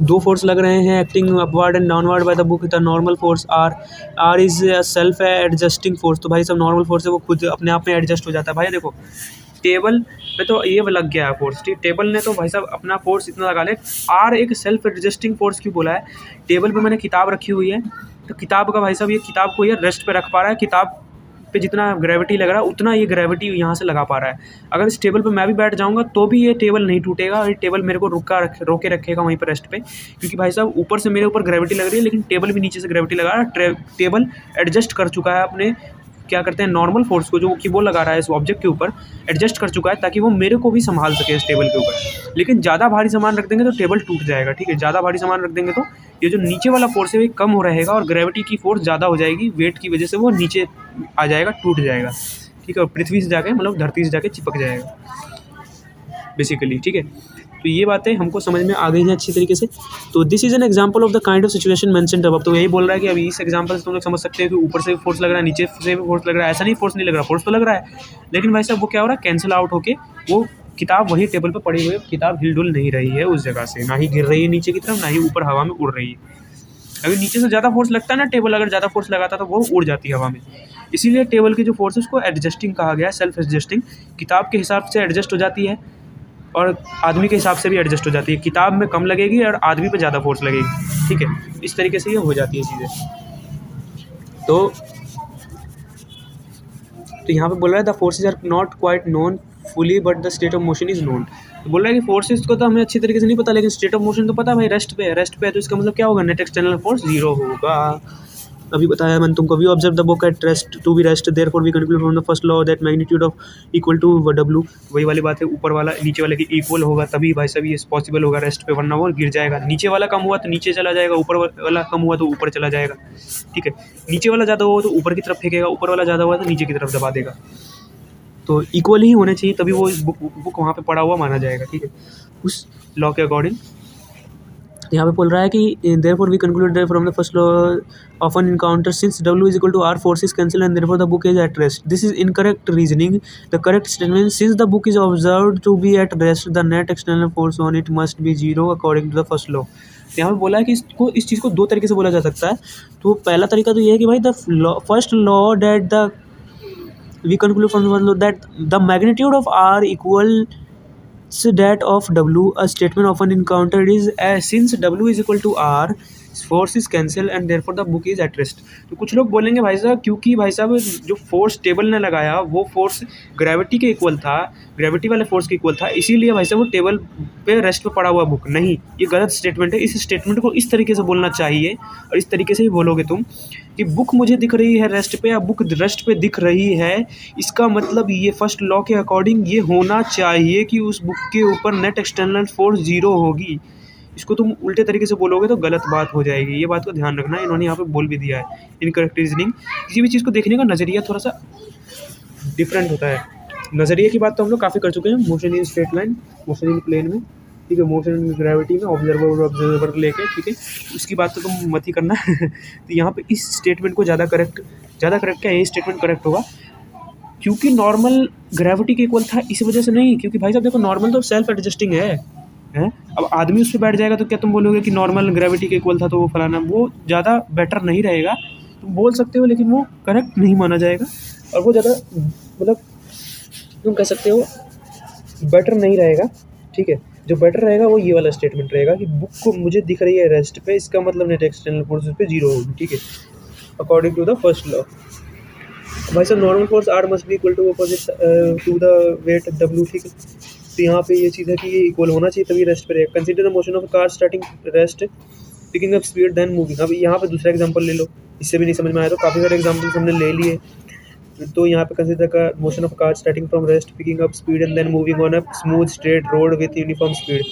दो फोर्स लग रहे हैं acting upward and downward by the book. The normal force are is self adjusting force. तो भाई साहब नॉर्मल फोर्स है वो खुद अपने आप में एडजस्ट हो जाता है। भाई देखो टेबल पे तो ये लग गया है फोर्स, ठीक, टेबल ने तो भाई साहब अपना फोर्स इतना लगा ले। आर एक सेल्फ एडजस्टिंग फोर्स क्यों बोला है? टेबल पे मैंने किताब रखी हुई है, तो किताब का भाई साहब ये किताब को ये रेस्ट पे रख पा रहा है, किताब पे जितना ग्रेविटी लग रहा है उतना ये ग्रेविटी यहाँ से लगा पा रहा है। अगर इस टेबल पे मैं भी बैठ जाऊँगा तो भी ये टेबल नहीं टूटेगा, और ये टेबल मेरे को रोके रखेगा वहीं पर रेस्ट पे, क्योंकि भाई साहब ऊपर से मेरे ऊपर ग्रेविटी लग रही है, लेकिन टेबल भी नीचे से ग्रेविटी लगा रहा है। टेबल एडजस्ट कर चुका है अपने क्या करते हैं नॉर्मल फोर्स को, जो कि वो लगा रहा है इस ऑब्जेक्ट के ऊपर, एडजस्ट कर चुका है ताकि वो मेरे को भी संभाल सके इस टेबल के ऊपर। लेकिन ज़्यादा भारी सामान रख देंगे तो टेबल टूट जाएगा, ठीक है। ज़्यादा भारी सामान रख देंगे तो ये जो नीचे वाला फोर्स है वो कम हो रहेगा, और ग्रेविटी की फोर्स ज़्यादा हो जाएगी, वेट की वजह से वो नीचे आ जाएगा, टूट जाएगा, ठीक है। पृथ्वी से जाके मतलब धरती से जाके चिपक जाएगा बेसिकली, ठीक है। तो ये बातें हमको समझ में आ गई हैं अच्छी तरीके से। तो this is an example of the kind of situation mentioned above. तो यही बोल रहा है कि अभी इस एग्जांपल से तुम लोग समझ सकते हो कि ऊपर से फोर्स लग रहा है, नीचे से भी फोर्स लग रहा है। ऐसा नहीं फोर्स नहीं लग रहा, फोर्स तो लग रहा है, लेकिन भाई साहब वो क्या हो रहा है, कैंसिल आउट होके वो किताब वही टेबल पर पड़ी हुई है, किताब हिलडुल नहीं रही है उस जगह से, ना ही गिर रही है नीचे की तरफ, ना ही ऊपर हवा में उड़ रही है। अगर नीचे से ज़्यादा फोर्स लगता है ना, टेबल अगर ज़्यादा फोर्स लगाता तो वो उड़ जाती है हवा में। इसीलिए टेबल की जो फोर्स है उसको एडजस्टिंग कहा गया है, सेल्फ एडजस्टिंग। किताब के हिसाब से एडजस्ट हो जाती है और आदमी के हिसाब से भी एडजस्ट हो जाती है। किताब में कम लगेगी और आदमी पे ज़्यादा फोर्स लगेगी, ठीक है। इस तरीके से ये हो जाती है चीज़ें। तो यहाँ पे बोल रहा है the forces are not quite known fully but the state of motion is known. तो बोल रहा है कि फोर्सेज को तो हमें अच्छी तरीके से नहीं पता, लेकिन स्टेट ऑफ मोशन तो पता है भाई, रेस्ट पे है, रेस्ट पे है, तो इसका मतलब क्या होगा, नेट एक्सटर्नल फोर्स जीरो होगा। अभी बताया मैंने तुमको, we observe the book at rest to be rest, therefore we conclude from the first law that magnitude of equal to W। वही वाली बात है, ऊपर वाला नीचे वाले की इक्वल होगा तभी भाई साहब ये पॉसिबल होगा रेस्ट पे, वरना वो गिर जाएगा। नीचे वाला कम हुआ तो नीचे चला जाएगा, ऊपर वाला कम हुआ तो ऊपर चला जाएगा, ठीक है। नीचे वाला ज़्यादा हुआ तो ऊपर की तरफ फेंकेगा, ऊपर वाला ज़्यादा हुआ तो नीचे की तरफ दबा देगा। तो इक्वल ही होने चाहिए तभी वो बुक वहाँ पे पड़ा हुआ माना जाएगा, ठीक है, उस लॉ के अकॉर्डिंग। यहाँ पे बोल रहा है कि therefore we conclude that from the first law of an encounter since W is equal to R, forces cancel and therefore the book is at rest. This is incorrect reasoning. The correct statement, since the book is observed to be at rest, the net external force on it must be zero according to the first law. तो यहाँ पे बोला है कि इस चीज़ को दो तरीके से बोला जा सकता है। तो पहला तरीका तो ये है कि भाई the first law that the we conclude from the first law that the magnitude of R equals that of W. A statement often encountered is since W is equal to R, force is cancel and therefore the book is at rest. तो कुछ लोग बोलेंगे भाई साहब क्योंकि भाई साहब जो फोर्स टेबल ने लगाया वो फोर्स ग्रेविटी के इक्वल था, ग्रेविटी वाले फोर्स के इक्वल था, इसीलिए भाई साहब वो टेबल पे रेस्ट पे पड़ा हुआ बुक। नहीं, ये गलत स्टेटमेंट है। इस स्टेटमेंट को इस तरीके से बोलना चाहिए और इस तरीके से ही बोलोगे तुम कि बुक मुझे दिख रही है रेस्ट पे या बुक रेस्ट पे दिख रही है, इसका मतलब ये फर्स्ट लॉ के अकॉर्डिंग ये होना चाहिए कि उस बुक के ऊपर नेट एक्सटर्नल फोर्स जीरो होगी। इसको तुम उल्टे तरीके से बोलोगे तो गलत बात हो जाएगी। ये बात को ध्यान रखना, इन्होंने यहाँ पे बोल भी दिया है। इनकरेक्ट रीजनिंग, किसी भी चीज़ को देखने का नज़रिया थोड़ा सा डिफरेंट होता है। नज़रिए की बात तो हम लोग काफ़ी कर चुके हैं, motion in straight line, motion in plane में, ठीक है, मोशन इन ग्रेविटी में, ऑब्जर्वर लेके, ठीक है, उसकी बात तो तुम मत ही करना। तो यहाँ पे इस स्टेटमेंट को ज़्यादा करेक्ट क्या ये स्टेटमेंट करेक्ट होगा क्योंकि नॉर्मल ग्रेविटी के इक्वल था, इस वजह से नहीं। क्योंकि भाई साहब देखो नॉर्मल तो सेल्फ एडजस्टिंग है। अब आदमी उस पर बैठ जाएगा तो क्या तुम बोलोगे कि नॉर्मल ग्रेविटी के इक्वल था तो वो फलाना, वो ज़्यादा बेटर नहीं रहेगा। तुम बोल सकते हो लेकिन वो करेक्ट नहीं माना जाएगा और वो ज़्यादा मतलब तुम कह सकते हो बेटर नहीं रहेगा, ठीक है। जो बेटर रहेगा वो ये वाला स्टेटमेंट रहेगा कि बुक को मुझे दिख रही है रेस्ट पे, इसका मतलब नेट एक्सटर्नल फोर्स पे 0 होगी, ठीक है, according to the first law. भाई साहब normal force are must be equal to opposite to the weight W, ठीक है। तो यहाँ पे ये चीज़ है कि ये इक्वल होना चाहिए तभी रेस्ट पे रहेगा। Consider the motion of car starting rest picking up speed then moving. अब यहाँ पे दूसरा एग्जांपल ले लो, इससे भी नहीं समझ में आया तो काफ़ी सारे एग्जांपल्स हमने ले लिए। तो यहाँ पे कंसीडर का motion of car starting from rest picking up speed and then moving on a smooth straight road with uniform speed.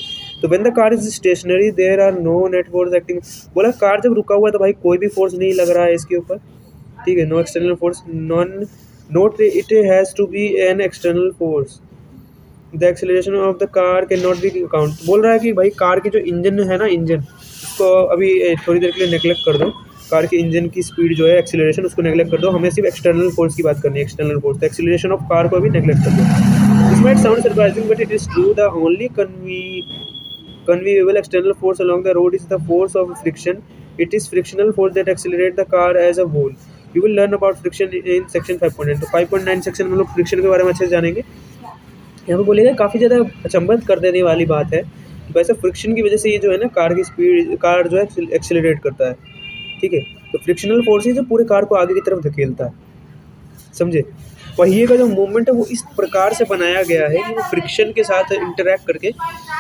तो when the car is stationary there are no net force acting. बोला car जब रुका हुआ है तो भाई कोई भी फोर्स नहीं लग रहा है इसके ऊपर, ठीक है, no external force, non note it has to be an external force. The acceleration of the car can not be count. बोल रहा है कि भाई कार की जो इंजन है ना, इंजन उसको अभी थोड़ी देर के लिए नेगलेक्ट कर दो, कार के इंजन की स्पीड जो है एक्सेलरेशन उसको नेगलेक्ट कर दो, हमें सिर्फ एक्सटर्नल फोर्स की बात करनी है, external force. The acceleration of car को अभी नेगलेक्ट कर दो। This might sound surprising but it is true, the only conceivable external force along the road is the force of friction. It is frictional force that accelerates the car as a whole. You will learn about friction in section 5.9. तो 5.9 section में लोग friction के बारे में अच्छे से जानेंगे। यहाँ पे बोलेगा काफ़ी ज़्यादा अचंभित कर देने वाली बात है कि वैसे फ्रिक्शन की वजह से ये जो है ना कार की स्पीड, कार जो है एक्सेलरेट करता है, ठीक है। तो फ्रिक्शनल फोर्स ही जो पूरे कार को आगे की तरफ धकेलता है, समझे। पहिए का जो मूवमेंट है वो इस प्रकार से बनाया गया है कि वो फ्रिक्शन के साथ इंटरैक्ट करके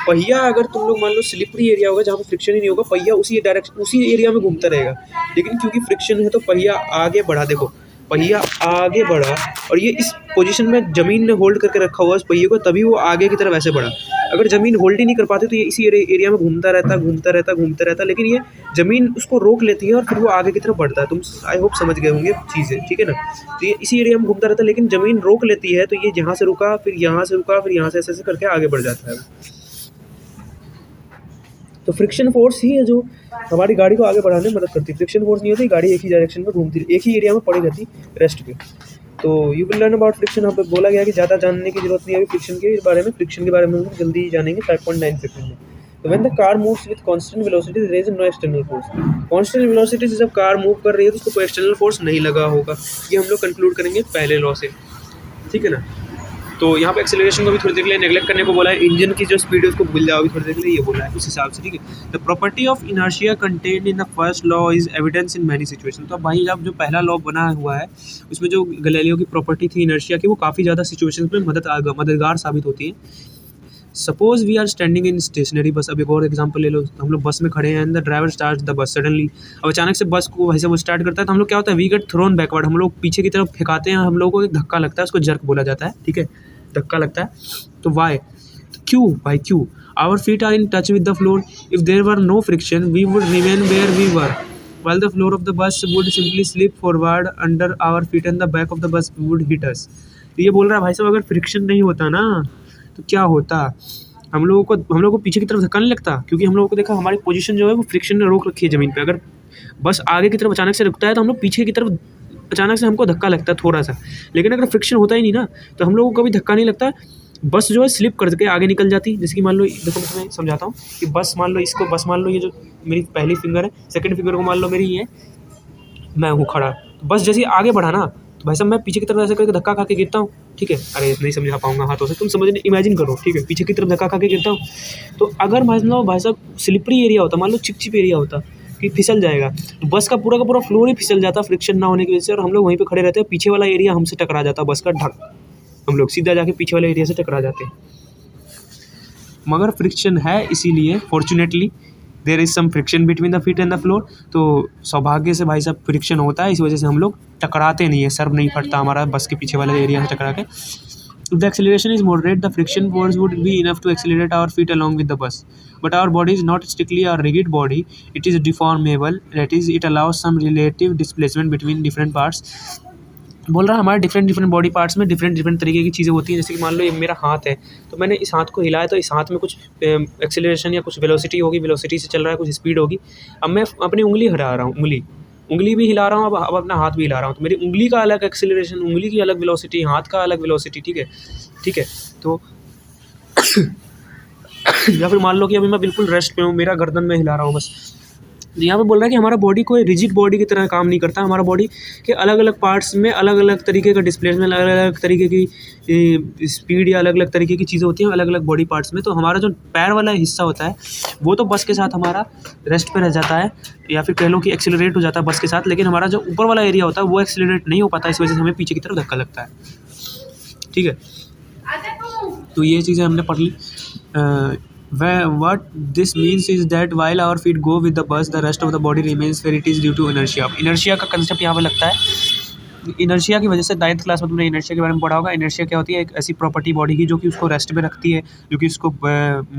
पहिया, अगर तुम लोग मान लो स्लिपरी एरिया होगा जहाँ पे फ्रिक्शन ही नहीं होगा, पहिया उसी डायरेक्शन उसी एरिया में घूमता रहेगा। लेकिन क्योंकि फ्रिक्शन है तो पहिया आगे बढ़ा, देखो पहिया आगे बढ़ा और ये इस पोजीशन में ज़मीन ने होल्ड करके रखा हुआ है उस पहिए को, तभी वो आगे की तरफ ऐसे बढ़ा। अगर ज़मीन होल्ड ही नहीं कर पाती तो ये इसी एरिया में घूमता रहता, लेकिन ये ज़मीन उसको रोक लेती है और फिर वो आगे की तरफ बढ़ता है। तुम आई होप समझ गए होंगे चीज़ें, ठीक है ना। तो ये इसी एरिया में घूमता रहता है लेकिन ज़मीन रोक लेती है, तो ये जहाँ से रुका फिर यहाँ से रुका, फिर यहाँ से ऐसे करके आगे बढ़ जाता है। तो फ्रिक्शन फोर्स ही है जो हमारी गाड़ी को आगे बढ़ाने में मदद करती है। फ्रिक्शन फोर्स नहीं होती गाड़ी एक ही डायरेक्शन में घूमती, एक ही एरिया में पड़ी रहती रेस्ट पे। तो you will learn about friction. यहाँ पे बोला गया कि ज़्यादा जानने की जरूरत नहीं है अभी फ्रिक्शन के बारे में हम जल्दी जानेंगे 5.9 सेकंड में। तो when the car moves with constant velocity there is no external force. Constant velocity से जब कार मूव कर रही है तो उसको कोई एक्सटर्नल फोर्स नहीं लगा होगा, ये हम लोग कंक्लूड करेंगे पहले लॉ से, ठीक है ना। तो यहाँ पे एक्सेलरेशन को भी थोड़ी देर के लिए नेगलेक्ट करने को बोला है, इंजन की जो स्पीड है उसको भूल जाओ अभी थोड़ी देर के लिए, ये बोला है उस हिसाब से, ठीक है। The property of inertia contained in the first law is evidence in many situation. तो अब भाई जब जो पहला लॉ बना हुआ है उसमें जो गैलीलियो की प्रॉपर्टी थी इनर्शिया की, वो काफ़ी ज़्यादा सिचुएशन में मददगार साबित होती है। Suppose we are standing in stationary bus. अब एक और एग्जांपल ले लो, हम लोग बस में खड़े हैं and the driver start the bus suddenly. अब अचानक से बस को वैसे वो स्टार्ट करता है तो हम लोग क्या होता है, वी गेट थ्रोन बैकवर्ड, हम लोग पीछे की तरफ फेंकाते हैं, हम लोगों को एक धक्का लगता है, उसको जर्क बोला जाता है, ठीक है, धक्का लगता है। तो वाई, क्यों भाई क्यों? Our feet are in touch with the floor, if there were no friction we would remain where we were while the floor of the bus would simply slip forward under our feet and the back of the bus would hit us। तो ये बोल रहा है भाई साहब अगर friction नहीं होता ना तो क्या होता, हम लोगों को पीछे की तरफ धक्का नहीं लगता, क्योंकि हम लोगों को देखा हमारी पोजीशन जो है वो फ्रिक्शन ने रोक रखी है ज़मीन पे। अगर बस आगे की तरफ अचानक से रुकता है तो हम लोग पीछे की तरफ अचानक से हमको धक्का लगता है थोड़ा सा, लेकिन अगर फ्रिक्शन होता ही नहीं ना तो हम लोगों को कभी धक्का नहीं लगता, बस जो है स्लिप करके आगे निकल जाती। जैसे कि मान लो, देखो मैं तुम्हें समझाता हूँ कि बस मान लो ये जो मेरी पहली फिंगर है, सेकंड फिंगर को मान लो मेरी ये, मैं हूँ खड़ा, तो बस जैसे आगे बढ़ा ना तो भाई साहब मैं पीछे की तरफ ऐसे करके धक्का खा के गिरता हूँ, ठीक है। अरे नहीं समझा पाऊंगा हाथों से, तुम समझने इमेजिन करो, ठीक है, पीछे की तरफ धक्का खा के गिरता हूँ। तो अगर मान लो भाई साहब स्लिपरी एरिया होता, मान लो चिपचिप एरिया होता कि फिसल जाएगा, तो बस का पूरा फ्लोर ही फिसल जाता फ्रिक्शन ना होने की वजह से, और हम लोग वहीं पे खड़े रहते हैं, पीछे वाला एरिया हमसे टकरा जाता, बस का ढक, हम लोग सीधा जाके पीछे वाले एरिया से टकरा जाते हैं। मगर फ्रिक्शन है, इसीलिए fortunately there is some friction between the feet and the floor. तो सौभाग्य से भाई साहब फ्रिक्शन होता है, इस वजह से हम लोग टकराते नहीं है, सर नहीं फटता हमारा बस के पीछे वाले एरिया से टकरा के। If the acceleration is moderate, the friction force would be enough to accelerate our feet along with the bus. But our body is not strictly a rigid body; it is deformable. That is, it allows some relative displacement between different parts. बोल रहा है हमारे different body parts में different तरीके की चीज़ें होती हैं। जैसे कि मान लो ये मेरा हाथ है, तो मैंने इस हाथ को हिलाया तो इस हाथ में कुछ एक्सेलरेशन या कुछ वेलोसिटी होगी, वेलोसिटी से चल रहा है, कुछ स्पीड होगी। अब मैं अपनी उंगली हिला रहा हूँ, उंगली भी हिला रहा हूँ, अब अपना हाथ भी हिला रहा हूँ, तो मेरी उंगली का अलग एक्सेलरेशन, उंगली की अलग वेलोसिटी, हाथ का अलग वेलोसिटी, ठीक है। तो या फिर मान लो कि अभी मैं बिल्कुल रेस्ट पे हूँ, मेरा गर्दन में हिला रहा हूँ बस, यहाँ पे बोल रहा है कि हमारा बॉडी कोई रिजिड बॉडी की तरह काम नहीं करता। हमारा बॉडी के अलग अलग पार्ट्स में अलग अलग तरीके का डिस्प्लेसमेंट, अलग अलग तरीके की स्पीड या अलग अलग तरीके की चीज़ें होती हैं अलग अलग बॉडी पार्ट्स में। तो हमारा जो पैर वाला हिस्सा होता है वो तो बस के साथ हमारा रेस्ट पे रह जाता है, या फिर कह लो कि एक्सेलरेट हो जाता है बस के साथ, लेकिन हमारा जो ऊपर वाला एरिया होता है वो एक्सेलरेट नहीं हो पाता। इस वजह से हमें पीछे की तरफ धक्का लगता है। ठीक है, तो ये चीज़ें हमने पढ़ ली। What this means is that while our feet go with the bus, the rest of the body remains where it is due to inertia. Inertia का कंसेप्ट यहाँ पे लगता है। इनर्शिया की वजह से 9th क्लास में तुमने इनर्शिया के बारे में पढ़ा होगा। इनर्शिया क्या होती है? एक ऐसी प्रॉपर्टी बॉडी की जो कि उसको रेस्ट में रखती है, जो कि उसको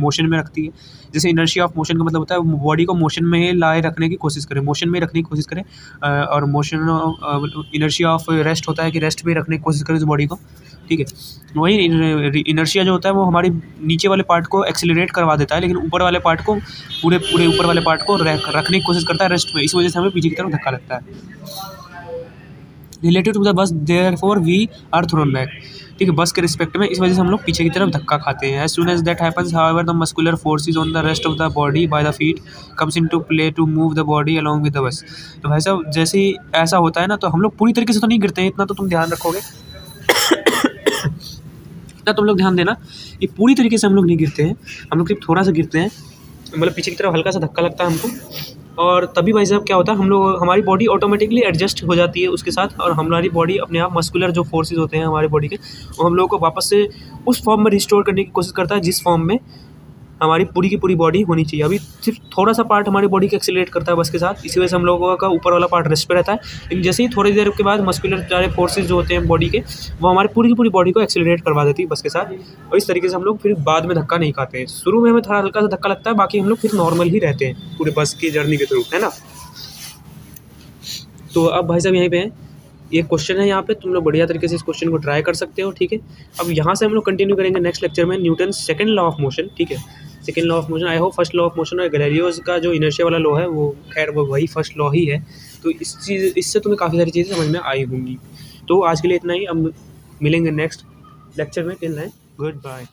मोशन में रखती है। जैसे इनर्शिया ऑफ मोशन का मतलब होता है बॉडी को मोशन में लाए रखने की कोशिश करें, मोशन में रखने की कोशिश करें। और मोशन इनर्शिया ऑफ रेस्ट होता है कि रेस्ट में रखने की कोशिश करें उस बॉडी को। ठीक है, वही इनर्शिया जो होता है वो हमारी नीचे वाले पार्ट को एक्सेलरेट करवा देता है, लेकिन ऊपर वाले पार्ट को पूरे ऊपर वाले पार्ट को रखने की कोशिश करता है रेस्ट में। इस वजह से हमें पीछे की तरफ धक्का लगता है। Related to the bus therefore we are thrown back. ठीक है, बस के रिस्पेक्ट में इस वजह से हम लोग पीछे की तरफ धक्का खाते हैं। As soon as that happens however the muscular forces on the rest of the body by the feet comes into play to move the body along with the bus. तो भाई साहब जैसे ही ऐसा होता है ना, तो हम लोग पूरी तरीके से तो नहीं गिरते हैं, इतना तो तुम ध्यान रखोगे। इतना तुम लोग ध्यान देना, ये पूरी तरीके से हम लोग नहीं गिरते हैं, हम लोग सिर्फ थोड़ा सा गिरते हैं, मतलब पीछे की तरफ हल्का सा धक्का लगता है हमको। और तभी भाई साहब क्या होता है, हम लोग हमारी बॉडी ऑटोमेटिकली एडजस्ट हो जाती है उसके साथ, और हमारी बॉडी अपने आप मस्कुलर जो फोर्सेस होते हैं हमारे बॉडी के, वो हम लोगों को वापस से उस फॉर्म में रिस्टोर करने की कोशिश करता है जिस फॉर्म में हमारी पूरी की पूरी बॉडी होनी चाहिए। अभी सिर्फ थोड़ा सा पार्ट हमारी बॉडी को एक्सेलरेट करता है बस के साथ, इसी वजह से हम लोगों का ऊपर वाला पार्ट रेस्ट पे रहता है। लेकिन जैसे ही थोड़ी देर के बाद मस्कुलर सारे फोर्सेज जो होते हैं बॉडी के, वो हमारी पूरी की पूरी बॉडी को एक्सेलरेट करवा देती है बस के साथ, और इस तरीके से हम लोग फिर बाद में धक्का नहीं खाते हैं। शुरू में हमें थोड़ा हल्का सा धक्का लगता है, बाकी हम लोग फिर नॉर्मल ही रहते हैं पूरे बस की जर्नी के थ्रू, है ना। तो अब भाई साहब यहीं पे है, ये क्वेश्चन है यहाँ पे, तुम लोग बढ़िया तरीके से इस क्वेश्चन को ट्राई कर सकते हो। ठीक है, अब यहाँ से हम लोग कंटिन्यू करेंगे नेक्स्ट लेक्चर में Newton second law of motion. ठीक है, second law of motion, I hope first law of motion और गैलीलियोस का जो इनर्शिया वाला लॉ है वो खैर वो वही फर्स्ट लॉ ही है। तो इससे तुम्हें काफ़ी सारी चीज़ें समझ में आई होंगी। तो आज के लिए इतना ही, अब मिलेंगे नेक्स्ट लेक्चर में। Till then good bye.